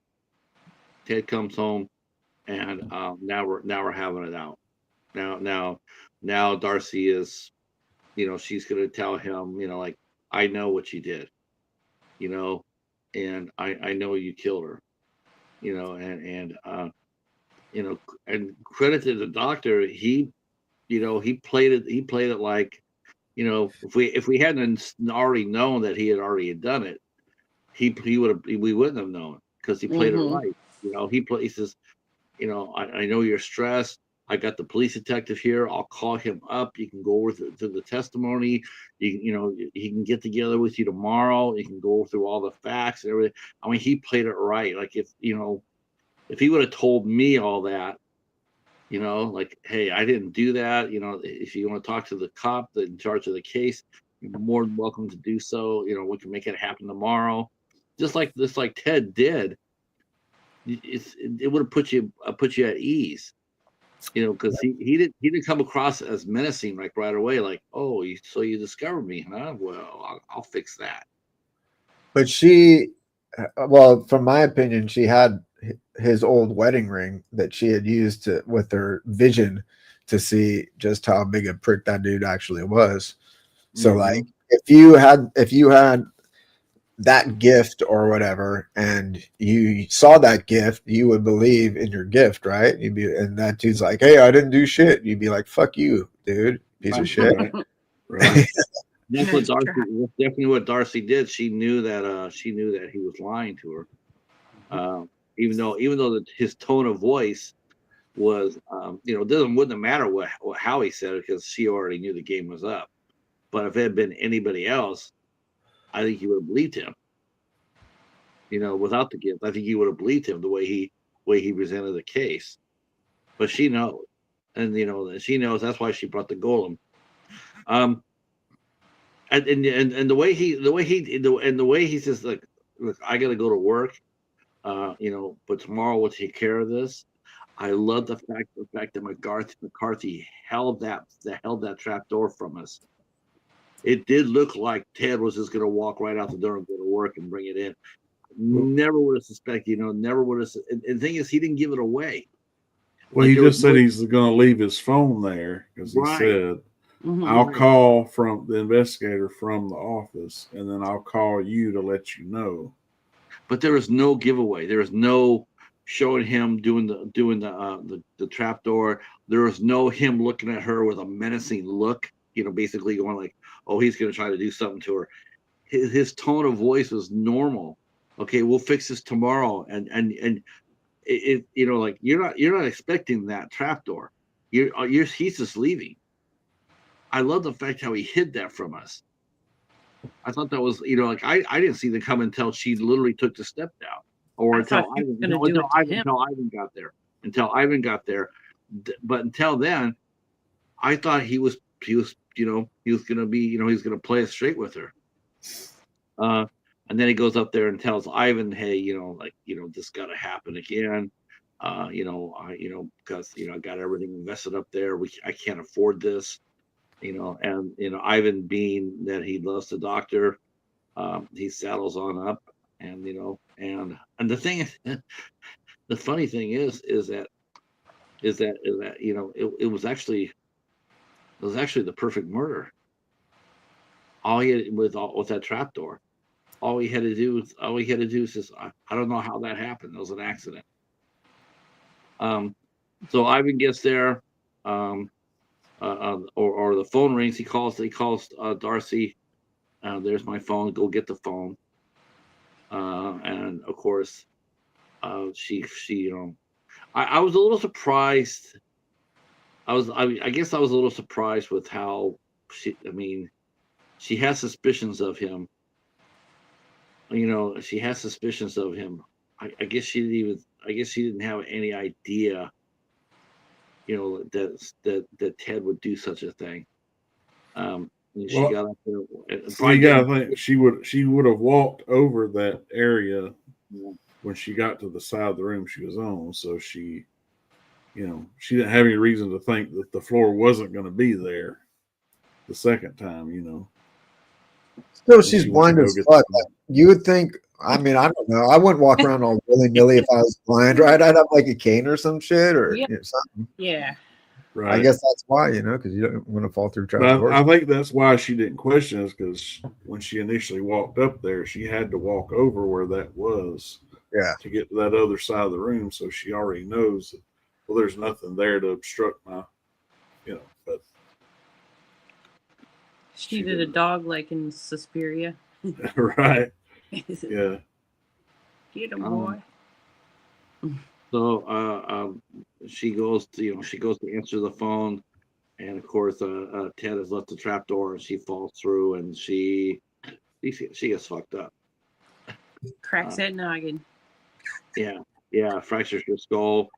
and now we're having it out. Now Darcy is, she's gonna tell him, like, I know what you did, and I know you killed her, and credit to the doctor, he played it like, if we hadn't already known that he had already done it, we wouldn't have known because he played it right. He says, I know you're stressed. I got the police detective here. I'll call him up. You can go over to the testimony. He can get together with you tomorrow. You can go through all the facts and everything. I mean, he played it right. Like if he would have told me all that, like, hey, I didn't do that. If you want to talk to the cop in charge of the case, you're more than welcome to do so. We can make it happen tomorrow. Just like Ted did. It would have put you at ease, because he didn't come across as menacing like right away. Like, oh, so you discovered me, huh? Well, I'll fix that. But she, well, from my opinion, she had his old wedding ring that she had used with her vision to see just how big a prick that dude actually was. So like, if you had that gift or whatever, and you saw that gift, you would believe in your gift, right? And that dude's like, hey, I didn't do shit. You'd be like, fuck you, dude, piece of shit. Right. That's definitely what Darcy did. She knew that he was lying to her. Even though his tone of voice was, wouldn't have mattered how he said it, because she already knew the game was up. But if it had been anybody else, I think he would have believed him. Without the gift, I think he would have believed him the way he presented the case. But she knows, and she knows that's why she brought the golem. And the way he says, look, I got to go to work. But tomorrow we'll take care of this. I love the fact that McCarthy held that trap door from us. It did look like Ted was just going to walk right out the door and go to work and bring it in. Never would have suspected, never would have. And the thing is, he didn't give it away. Well, he just said he's going to leave his phone there because he said, I'll call from the investigator from the office, and then I'll call you to let you know. but there was no giveaway. There was no showing him doing the trapdoor. There was no him looking at her with a menacing look. Basically going like, "Oh, he's going to try to do something to her." His tone of voice was normal. Okay, we'll fix this tomorrow, and like you're not expecting that trapdoor. He's just leaving. I love the fact how he hid that from us. I thought that was, like I didn't see them come until she literally took the step down, or until Ivan got there. Until Ivan got there, but until then, I thought he was gonna be, he was gonna play it straight with her. And then he goes up there and tells Ivan, "Hey, this got to happen again. Because I got everything invested up there. I can't afford this." And Ivan, being that he loves the doctor, he saddles on up, and and the thing is, the funny thing is that it was actually the perfect murder. All he had with that trapdoor, all he had to do is just, I don't know how that happened. It was an accident. So Ivan gets there. Or the phone rings. He calls Darcy. There's my phone. Go get the phone. And of course, she I was a little surprised. I guess I was a little surprised with how she has suspicions of him. She has suspicions of him. I guess she didn't have any idea that Ted would do such a thing. She got up there. You gotta think she would have walked over that area when she got to the side of the room she was on. So she didn't have any reason to think that the floor wasn't going to be there the second time. Still, she's blind as fuck. You would think. I don't know. I wouldn't walk around all willy-nilly if I was blind, right? I'd have like a cane or some shit or something. Yeah. Right. I guess that's why, because you don't want to fall through trapdoors. I think that's why she didn't question us, because when she initially walked up there, she had to walk over where that was to get to that other side of the room. So she already knows that, well, there's nothing there to obstruct my, but. She did a dog like in Suspiria. Right. Yeah. Get him, boy. So she goes to answer the phone, and of course Ted has left the trapdoor, and she falls through, and she gets fucked up. Cracks that noggin. Yeah, fractures her skull.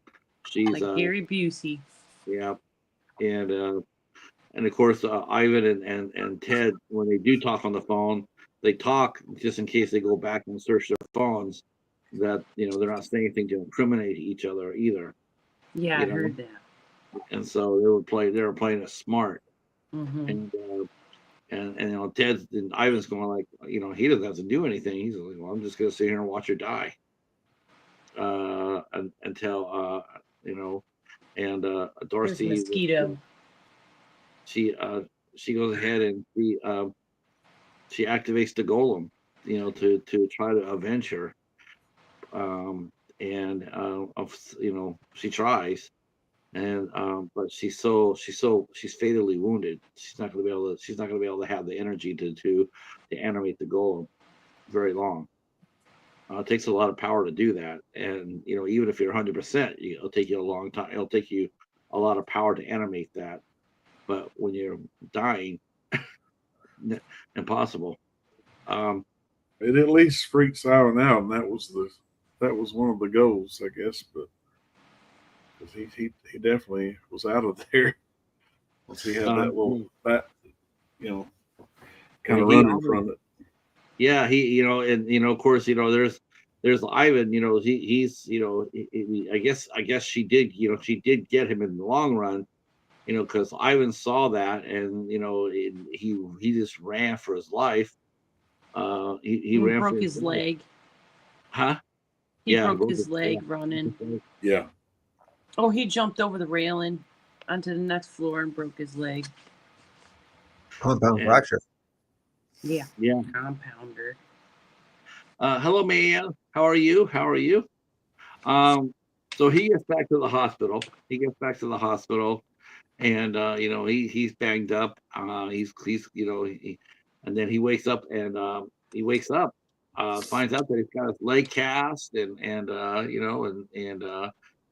She's like Gary Busey. Yeah, and of course Ivan and Ted, when they do talk on the phone, they talk just in case they go back and search their phones, that they're not saying anything to incriminate each other either. Yeah, I heard that. And so they were playing it smart. Mm-hmm. And Ted's and Ivan's going like, he doesn't have to do anything. He's like, well, I'm just gonna sit here and watch her die. Until and Darcy, there's mosquito. She goes ahead and she activates the golem, to try to avenge her. She tries, and but she's fatally wounded. She's not going to be able to have the energy to animate the golem very long. It takes a lot of power to do that, and even if you're 100%, it'll take you a long time. It'll take you a lot of power to animate that. But when you're dying, impossible. It at least freaks Ivan out, and that was one of the goals, I guess. But because he definitely was out of there once he had that little bat, kind of running from it. Yeah, of course, there's Ivan. He's I guess she did get him in the long run. Because Ivan saw that, and he just ran for his life. He ran broke his leg. Huh? He broke his leg running. Yeah. Oh, he jumped over the railing onto the next floor and broke his leg. Compound fracture. Yeah. Yeah. Compounder. Hello, man. How are you? How are you? So he gets back to the hospital. And he's banged up. He's and then he wakes up and finds out that he's got his leg cast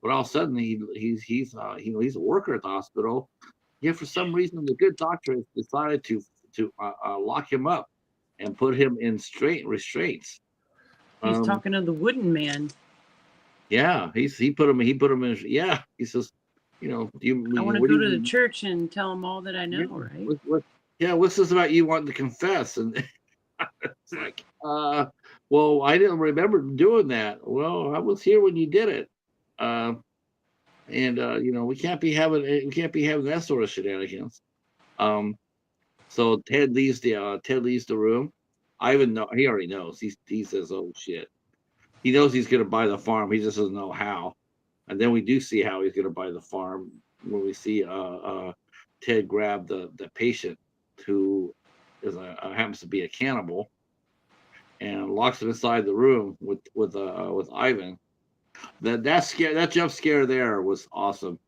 but all of a sudden he's a worker at the hospital. Yet for some reason the good doctor has decided to lock him up and put him in restraints. He's talking to the wooden man. Yeah, he put him in. Yeah, he says, I want to go to the church and tell him all that I know, right? What's this about you wanting to confess? And it's like, well, I didn't remember doing that. Well, I was here when you did it. We can't be having that sort of shenanigans. So Ted leaves the room. Ivan he already knows. He says, "Oh shit." He knows he's going to buy the farm. He just doesn't know how. And then we do see how he's going to buy the farm when we see Ted grab the patient who happens to be a cannibal and locks him inside the room with Ivan. That jump scare there was awesome.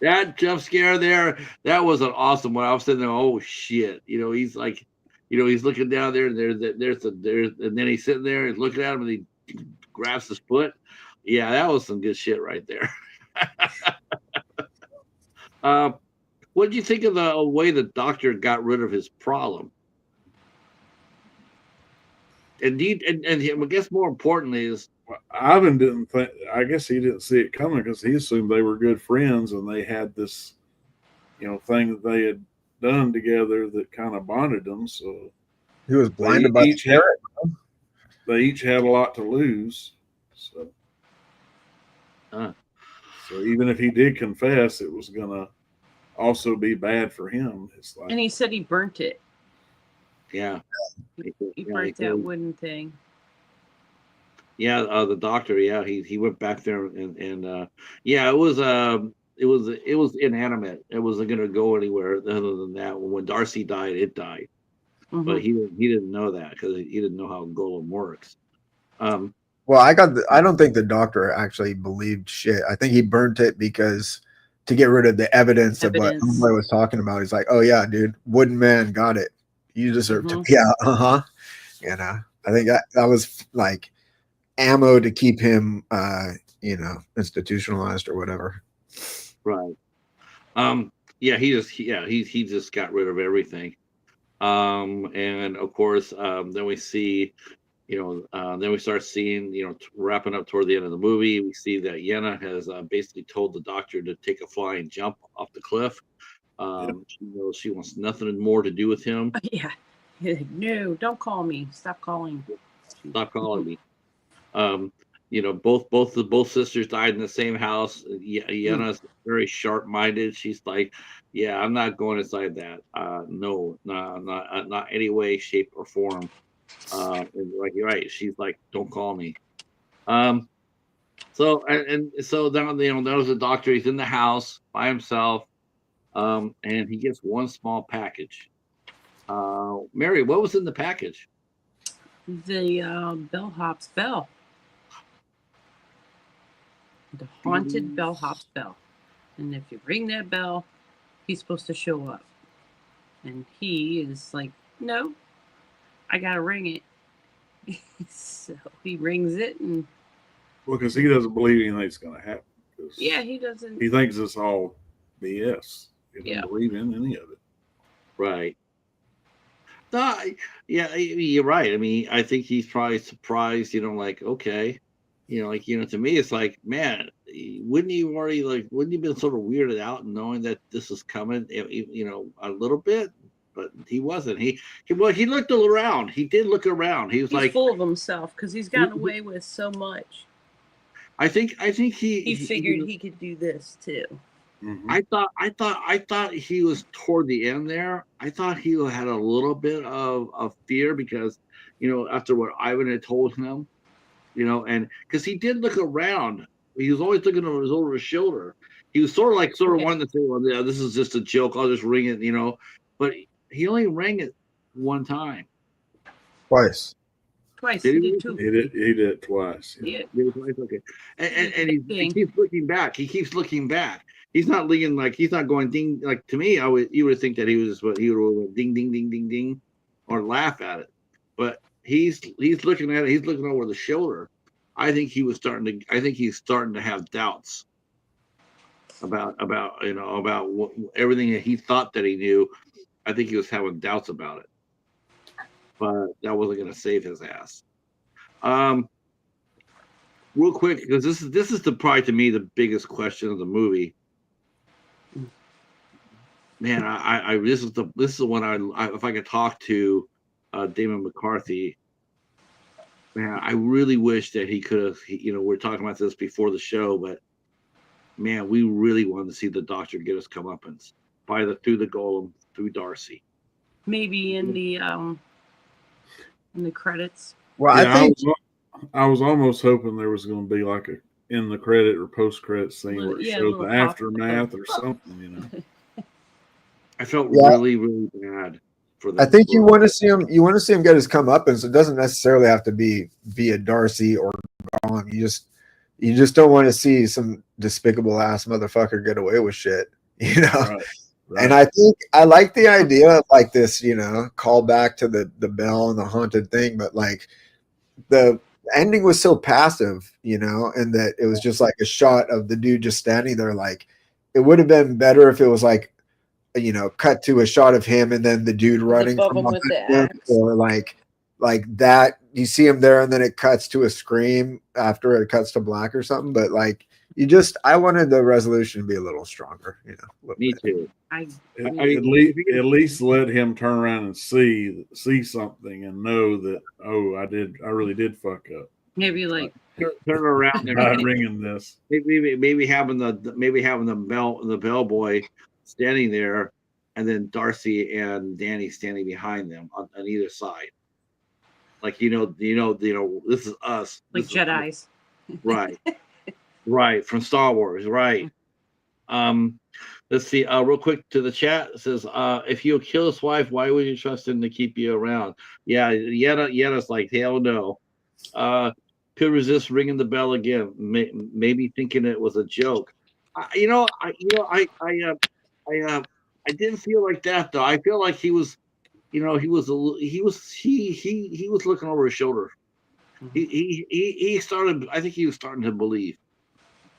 That jump scare there, that was an awesome one. I was sitting there, oh shit! He's like, he's looking down there, and and then he's sitting there, he's looking at him, and he grabs his foot. Yeah, that was some good shit right there. What did you think of the way the doctor got rid of his problem? Indeed, and I guess more importantly is Ivan didn't think. I guess he didn't see it coming because he assumed they were good friends and they had this, thing that they had done together that kind of bonded them. So he was blinded by the carrot. They each had a lot to lose. So, so even if he did confess, it was gonna also be bad for him. It's like, and he said he burnt it. Yeah, he burnt that wooden thing. Yeah, the doctor. Yeah, he went back there and it was inanimate. It wasn't going to go anywhere other than that. When Darcy died, it died, but he didn't know that because he didn't know how golem works. Well, I don't think the doctor actually believed shit. I think he burnt it because to get rid of the evidence of what somebody was talking about. He's like, oh yeah, dude, wooden man, got it. You deserve to be out. I think that was like ammo to keep him institutionalized or whatever. Right. He just got rid of everything. And of course, then we see, then we start seeing, wrapping up toward the end of the movie, we see that Yenna has basically told the doctor to take a flying jump off the cliff. She knows she wants nothing more to do with him. Yeah. No, don't call me. Stop calling. Stop calling me. Both sisters died in the same house. Yenna's very sharp-minded. She's like, yeah, I'm not going inside that. No, not any way, shape, or form. And like, you're right. She's like, don't call me. So now there's a doctor. He's in the house by himself, and he gets one small package. Mary, what was in the package? The bellhop's bell. The haunted bellhop's bell. And if you ring that bell, he's supposed to show up. And he is like, no, I gotta ring it. So he rings it, and because he doesn't believe anything's gonna happen. Yeah, he doesn't. He thinks it's all BS. He doesn't believe in any of it. Right. No, you're right. I mean, I think he's probably surprised, like, okay. To me, it's like, man, wouldn't he been sort of weirded out knowing that this is coming, a little bit? But he wasn't. He looked around. He did look around. He's like full of himself because he's gotten away with so much. I think he figured he could do this too. Mm-hmm. I thought he was toward the end there. I thought he had a little bit of fear because, after what Ivan had told him, and because he did look around. He was always looking over his shoulder. He was sort of wanting to say, well, yeah, this is just a joke. I'll just ring it, but he only rang it one time. Twice. Twice. Did He he? did two. He did it twice. Yeah. Did he twice? Okay. And he keeps looking back. He keeps looking back. He's not leaning like he's not going ding. Like to me, you would think that he was what he would go ding ding ding ding ding, or laugh at it. But he's looking at it. He's looking over the shoulder. I think he was starting to. I think he's starting to have doubts about about everything that he thought that he knew. I think he was having doubts about it, but that wasn't going to save his ass. Real quick, because this is probably to me the biggest question of the movie. Man, I this is the one I if I could talk to Damon McCarthy. Man, I really wish that he could have. We're talking about this before the show, but man, we really wanted to see the Doctor get his comeuppance through the Golem, through Darcy. Maybe in the credits. Well, Yeah, I think I was almost hoping there was going to be like a in the credit or post credit scene where it showed the aftermath or something. I felt really, really bad for that. I think you want to see him. You want to see him get his comeuppance. It doesn't necessarily have to be via Darcy or Gollum. You just don't want to see some despicable ass motherfucker get away with shit. Right. And I think I like the idea of like this, call back to the bell and the haunted thing, but like the ending was so passive, and that it was just like a shot of the dude just standing there. Like it would have been better if it was like, cut to a shot of him and then the dude running above from him with the him, axe. or like that. You see him there and then it cuts to a scream after it cuts to black or something. But like I wanted the resolution to be a little stronger. Me too. At least let him turn around and see something and know that I really did fuck up. Maybe like turn around and not ringing this. Maybe having the bellboy standing there, and then Darcy and Danny standing behind them on either side. Like this is us. Like Jedis. Right. Right, from Star Wars, right. Let's see, real quick to the chat. It says, if you kill his wife, why would you trust him to keep you around? Yeah, Yetta's like, hell no. Could resist ringing the bell again, maybe thinking it was a joke. I didn't feel like that though. I feel like he was looking over his shoulder. He started. I think he was starting to believe.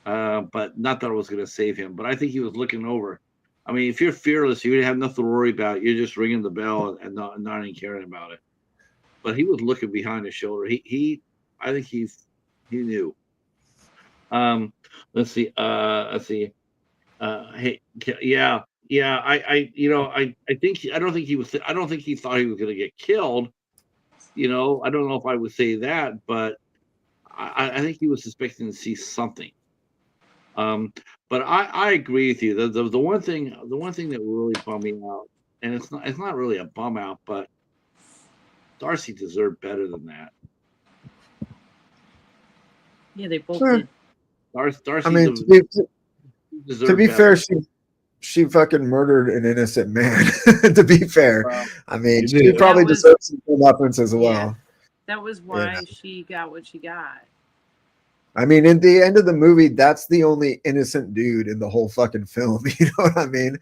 But not that it was going to save him. But I think he was looking over. I mean, if you're fearless, you have nothing to worry about. You're just ringing the bell and not even caring about it. But he was looking behind his shoulder. I think he knew. Let's see. Hey, yeah. I don't think he thought he was going to get killed. I don't know if I would say that, but I think he was suspecting to see something. But I agree with you. The one thing that really bummed me out, and it's not really a bum out, but Darcy deserved better than that. Yeah, they both did. Darcy. I mean, to be fair, she fucking murdered an innocent man. To be fair, I mean, she probably deserves some comeuppance as well. Yeah, that was why she got what she got. I mean, in the end of the movie, that's the only innocent dude in the whole fucking film. You know what I mean?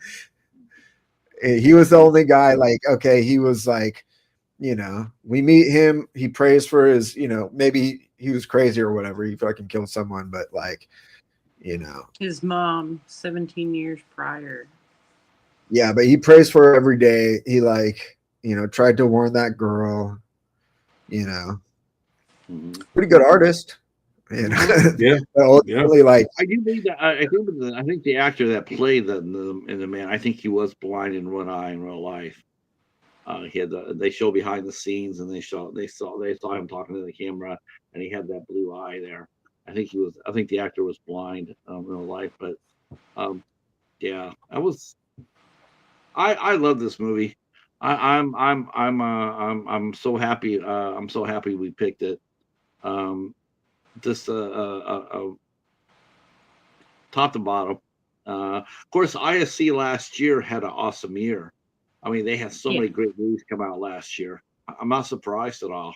He was the only guy. Like, okay, he was like, we meet him. He prays for his, maybe he was crazy or whatever. He fucking killed someone, but like, his mom 17 years prior. Yeah, but he prays for her every day. He tried to warn that girl. Pretty good artist. Yeah. Ultimately, like I do think that I think the actor that played in the man, I think he was blind in one eye in real life. He had they show behind the scenes and they saw him talking to the camera, and he had that blue eye there. I think the actor was blind in real life, but yeah, I love this movie. I'm so happy. I'm so happy we picked it. Just top to bottom. Of course, IFC last year had an awesome year. I mean, they had so many great movies come out last year. I'm not surprised at all.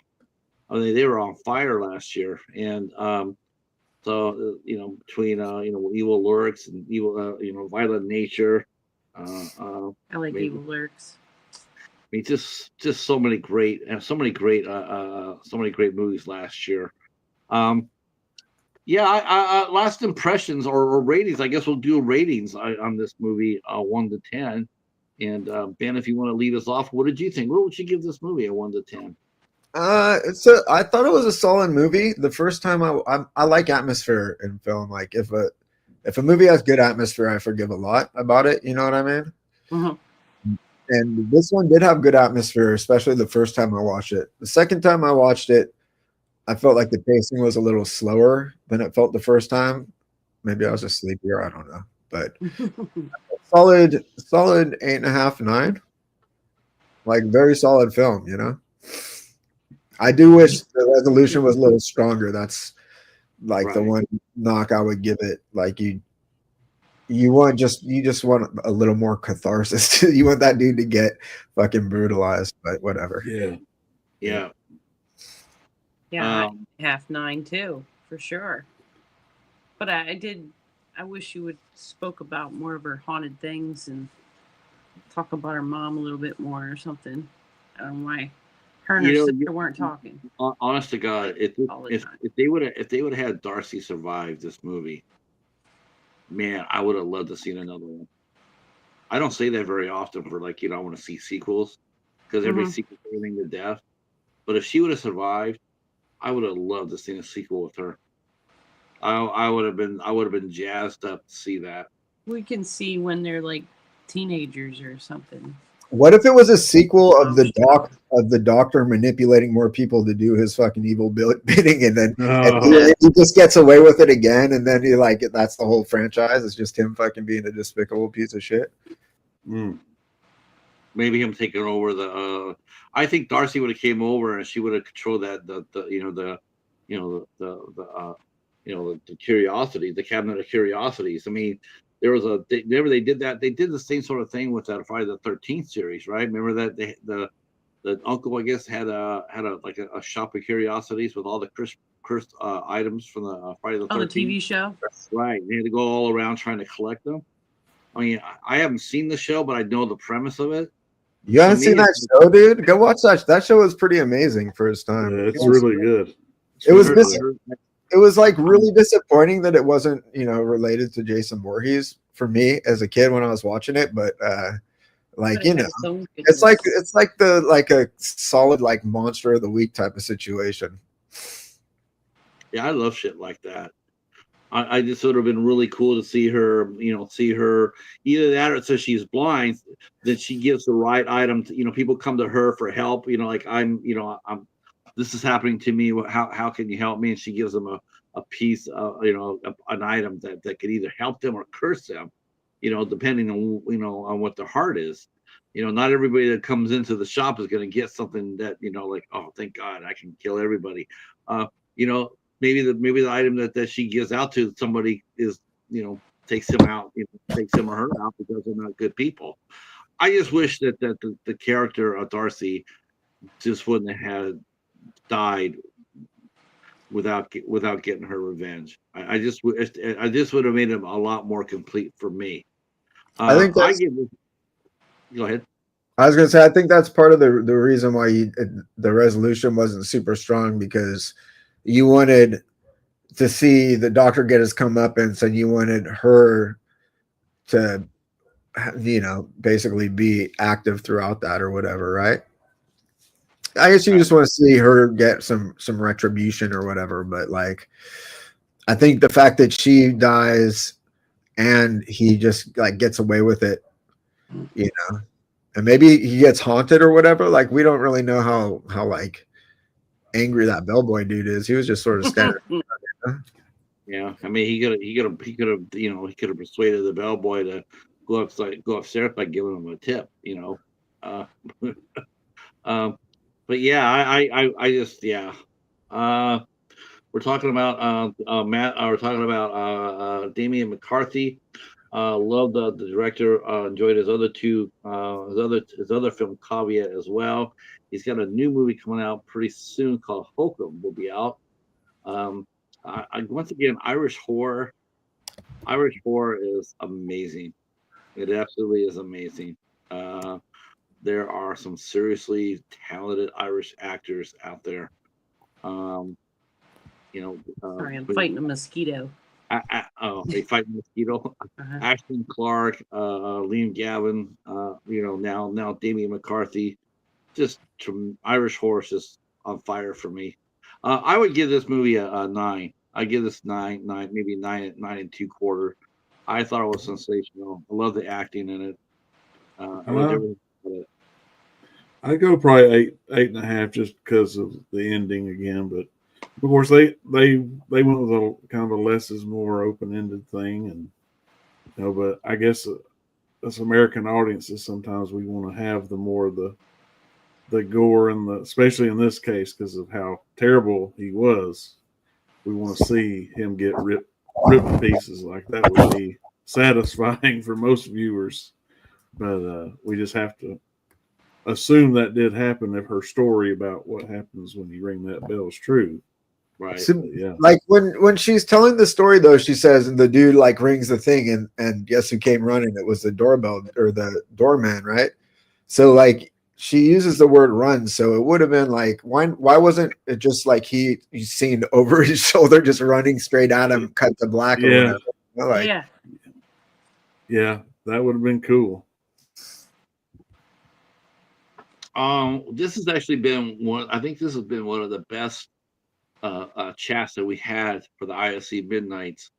I mean, they were on fire last year, and so between Evil Lurks and evil, Violent Nature, I like maybe, Evil Lurks. I mean, just so many great movies last year. Yeah, last impressions or ratings. I guess we'll do ratings on this movie, 1 to 10. And Ben, if you want to lead us off, what did you think? What would you give this movie a 1 to 10? I thought it was a solid movie. The first time I like atmosphere in film. Like if a movie has good atmosphere, I forgive a lot about it. You know what I mean? Mm-hmm. And this one did have good atmosphere, especially the first time I watched it. The second time I watched it, I felt like the pacing was a little slower than it felt the first time. Maybe I was just sleepier. I don't know, but solid 8.5, 9. Like very solid film, you know. I do wish the resolution was a little stronger. That's like Right. the one knock I would give it. Like you just want a little more catharsis. You want that dude to get fucking brutalized, but whatever. Yeah. Yeah. Yeah, 8.5, 9 too, for sure. But I wish you would spoke about more of her haunted things and talk about her mom a little bit more or something. I don't know why her and her sister weren't talking. Honest to God, if they would have had Darcy survive this movie, man, I would have loved to see another one. I don't say that very often for I want to see sequels because every sequel is everything to death. But if she would have survived, I would have loved to see a sequel with her. I would have been jazzed up to see that. We can see when they're like teenagers or something. What if it was a sequel of the doctor manipulating more people to do his fucking evil bidding, and then he just gets away with it again, and then that's the whole franchise. It's just him fucking being a despicable piece of shit. Maybe him taking over the. I think Darcy would have came over and she would have controlled that the curiosity, the cabinet of curiosities. I mean, there was whenever they did that, they did the same sort of thing with that Friday the 13th series, right? Remember that the uncle, I guess, had a shop of curiosities with all the cursed items from the Friday the 13th. On the TV show, right? They had to go all around trying to collect them. I mean, I haven't seen the show, but I know the premise of it. You haven't seen that show, dude? Go watch that. That show was pretty amazing for its time. Yeah, it's really good. It was like really disappointing that it wasn't, related to Jason Voorhees for me as a kid when I was watching it. But it's like a solid monster of the week type of situation. Yeah, I love shit like that. I just would have been really cool to see her, either that or so she's blind, that she gives the right item to, people come to her for help, I'm this is happening to me. How can you help me? And she gives them a piece, an item that could either help them or curse them, depending on, on what their heart is. Not everybody that comes into the shop is going to get something that, oh, thank God, I can kill everybody. Maybe the item that she gives out to somebody is, takes him out, takes him or her out because they're not good people. I just wish that the character of Darcy just wouldn't have died without getting her revenge. I just would have made him a lot more complete for me. I think go ahead. I was gonna say I think that's part of the reason why the resolution wasn't super strong, because you wanted to see the doctor get his comeuppance, and you wanted her to, basically be active throughout that or whatever, right? I guess you just want to see her get some retribution or whatever, but I think the fact that she dies and he just gets away with it, and maybe he gets haunted or whatever. We don't really know how angry that bellboy dude is. He was just sort of standing. Yeah, I mean, he could have persuaded the bellboy to go upstairs by giving him a tip, but yeah, I just we're talking about Matt. We're talking about Damian McCarthy. Love the director. Enjoyed his other two, his other film Caveat as well. He's got a new movie coming out pretty soon called Hokum. Will be out. Once again, Irish horror. Irish horror is amazing. It absolutely is amazing. There are some seriously talented Irish actors out there. Sorry, I'm fighting a mosquito. They fight mosquito. Ashton Clark, Liam Gavin, now Damian McCarthy. Just Irish horror is just on fire for me. I would give this movie a 9. I give this 9, maybe 9 and 2/4. I thought it was sensational. I love the acting in it. I loved everything about it. I go probably 8.5 just because of the ending again, but of course they went with a kind of a less is more open ended thing, and but I guess as American audiences sometimes we want to have the more of the gore and especially in this case because of how terrible he was. We want to see him get ripped to pieces. Like that would be satisfying for most viewers, but we just have to assume that did happen if her story about what happens when you ring that bell is true. Right. So, yeah. Like when she's telling the story though, she says, and the dude like rings the thing and guess who came running? It was the doorbell or the doorman, right? So like she uses the word run, so it would have been like why wasn't it just like he's seen over his shoulder just running straight at him, cut to black or whatever. Like, yeah, that would have been cool. This has actually been one. I think this has been one of the best chats that we had for the IFC MidKnights.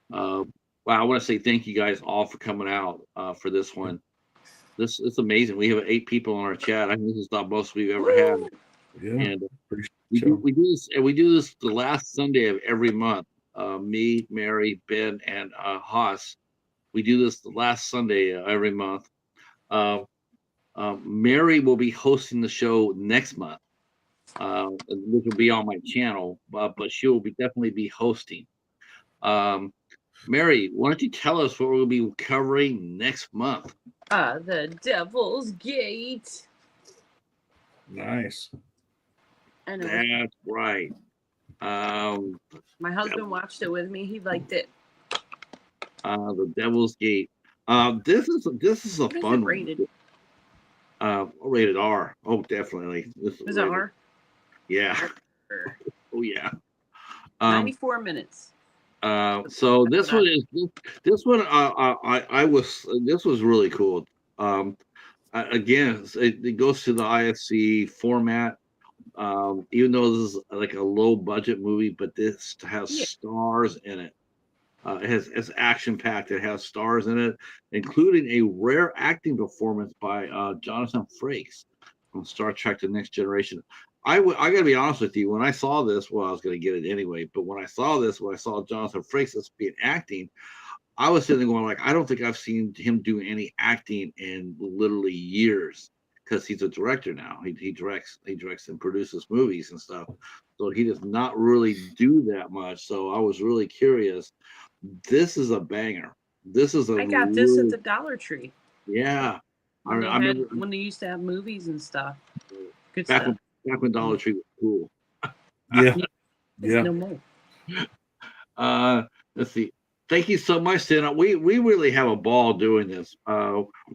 Well, I want to say thank you guys all for coming out for this one. It's amazing. We have 8 people on our chat. I think this is the most we've ever had. Yeah, and we do this the last Sunday of every month. Me, Mary, Ben, and Haas. We do this the last Sunday every month. Mary will be hosting the show next month, which will be on my channel, but she will definitely be hosting. Mary, why don't you tell us what we'll be covering next month? The Devil's Gate. Nice. That's right. My husband watched it with me. He liked it. The Devil's Gate. This is a fun rated? Rated R. Oh, definitely. Is it R? Yeah. Oh yeah. 94 minutes. So this one this was really cool. Again, it goes to the IFC format. Even though this is like a low budget movie, but this has stars in it. It's action packed. It has stars in it, including a rare acting performance by Jonathan Frakes from Star Trek: The Next Generation. I got to be honest with you. When I saw this, well, I was going to get it anyway. But when I saw Jonathan Frakes as being acting, I was sitting there going like, I don't think I've seen him do any acting in literally years because he's a director now. He directs and produces movies and stuff. So he does not really do that much. So I was really curious. This is a banger. I got this at the Dollar Tree. Yeah. I remember when they used to have movies and stuff. Good stuff. Back when Dollar Tree was cool. Yeah. No more. Let's see. Thank you so much, Tina. We really have a ball doing this.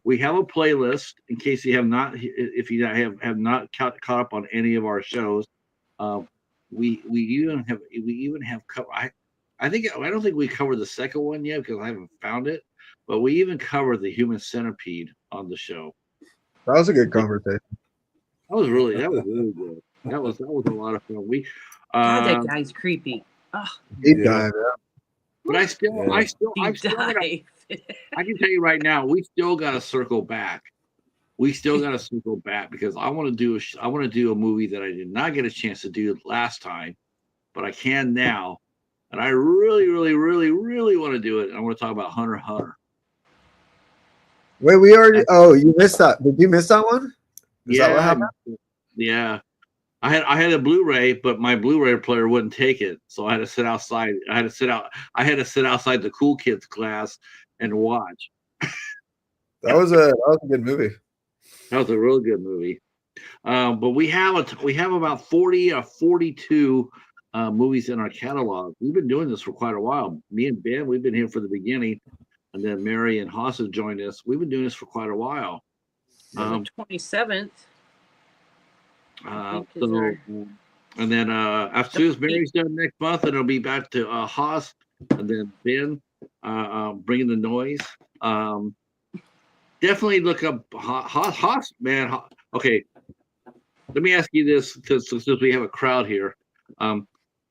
We have a playlist in case you have not, if you have not caught up on any of our shows. We even have cover. I don't think we covered the second one yet because I haven't found it. But we even covered the Human Centipede on the show. That was a good conversation. That was really good. That was a lot of fun. God, that guy's creepy. Oh. Deep dive, yeah. But I can tell you right now, we still got to circle back. Because I want to do a movie that I did not get a chance to do last time, but I can now, and I really, really, really, really want to do it. I want to talk about Hunter x Hunter. Wait, we already. Oh, you missed that. Did you miss that one? Is that what happened? Yeah. I had a Blu-ray, but my Blu-ray player wouldn't take it, so I had to sit outside. I had to sit outside the cool kids class and watch. That was a good movie. That was a real good movie. But we have about 40 or 42 movies in our catalog. We've been doing this for quite a while. Me and Ben, we've been here for the beginning, and then Mary and Haas have joined us. We've been doing this for quite a while. The 27th. So, and then as soon as Mary's done next month, it'll be back to Haas, and then Ben bringing the noise. Definitely look up Haas, man. Okay, let me ask you this, because since we have a crowd here,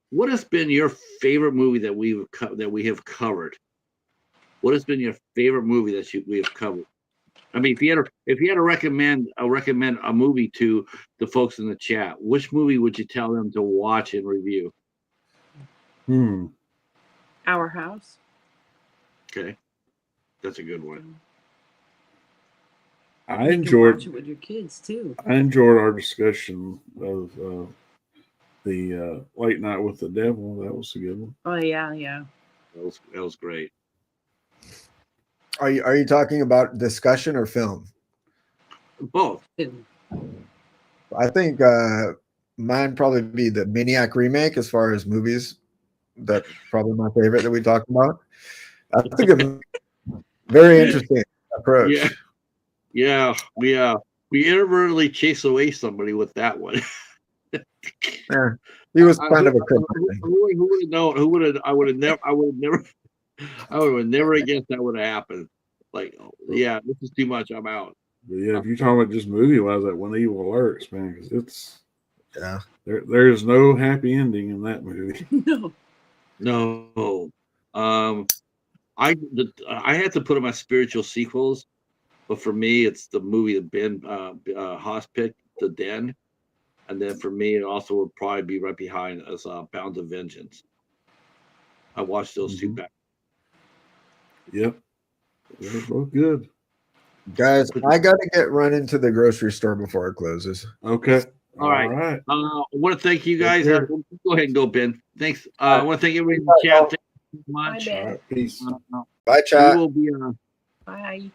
what has been your favorite movie that we have covered? What has been your favorite movie that we have covered? I mean, if you had to recommend a movie to the folks in the chat, which movie would you tell them to watch and review? Our House. Okay, that's a good one. I enjoyed watch it with your kids too. I enjoyed our discussion of the Late Night with the Devil. That was a good one. Oh yeah. That was great. Are you talking about discussion or film? Both. I think mine probably be the Maniac remake as far as movies. That's probably my favorite that we talked about. I think it's very interesting approach. Yeah. We inadvertently chased away somebody with that one. Yeah, he was kind of a cripple. Who would have known? Who would have? I would have never guessed that would have happened. Like, yeah, this is too much. I'm out. But yeah, if you're talking about just movie wise, that When Evil Lurks, man, because it's yeah, there's no happy ending in that movie. No. I had to put in my spiritual sequels, but for me, it's the movie that Ben Haas picked, The Den, and then for me, it also would probably be right behind as Bound to Vengeance. I watched those two back. Yep, they're both good. Guys, I gotta get run into the grocery store before it closes. Okay. All right. I want to thank you guys. Go ahead and go, Ben. Thanks. I want to thank everybody in the chat. Thank you so much. Bye, Ben. All right, peace. Bye, chat. We will be Bye.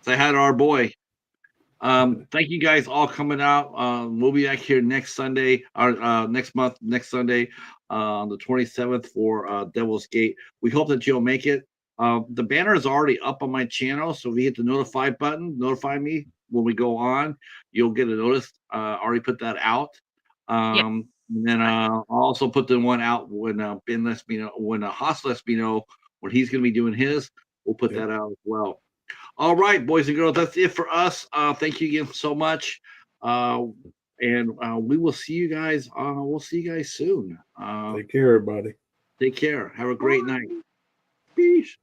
say hi to our boy. Thank you guys all coming out. We'll be back here next Sunday, or next Sunday, on the 27th for Devil's Gate. We hope that you'll make it. The banner is already up on my channel, so if you hit the notify button, notify me when we go on. You'll get a notice. Already put that out. And then I'll also put the one out when Ben lets me know, when Haas lets me know when he's going to be doing his. We'll put that out as well. All right, boys and girls, that's it for us. Thank you again so much. And we will see you guys. We'll see you guys soon. Take care, everybody. Take care. Have a great night. Peace.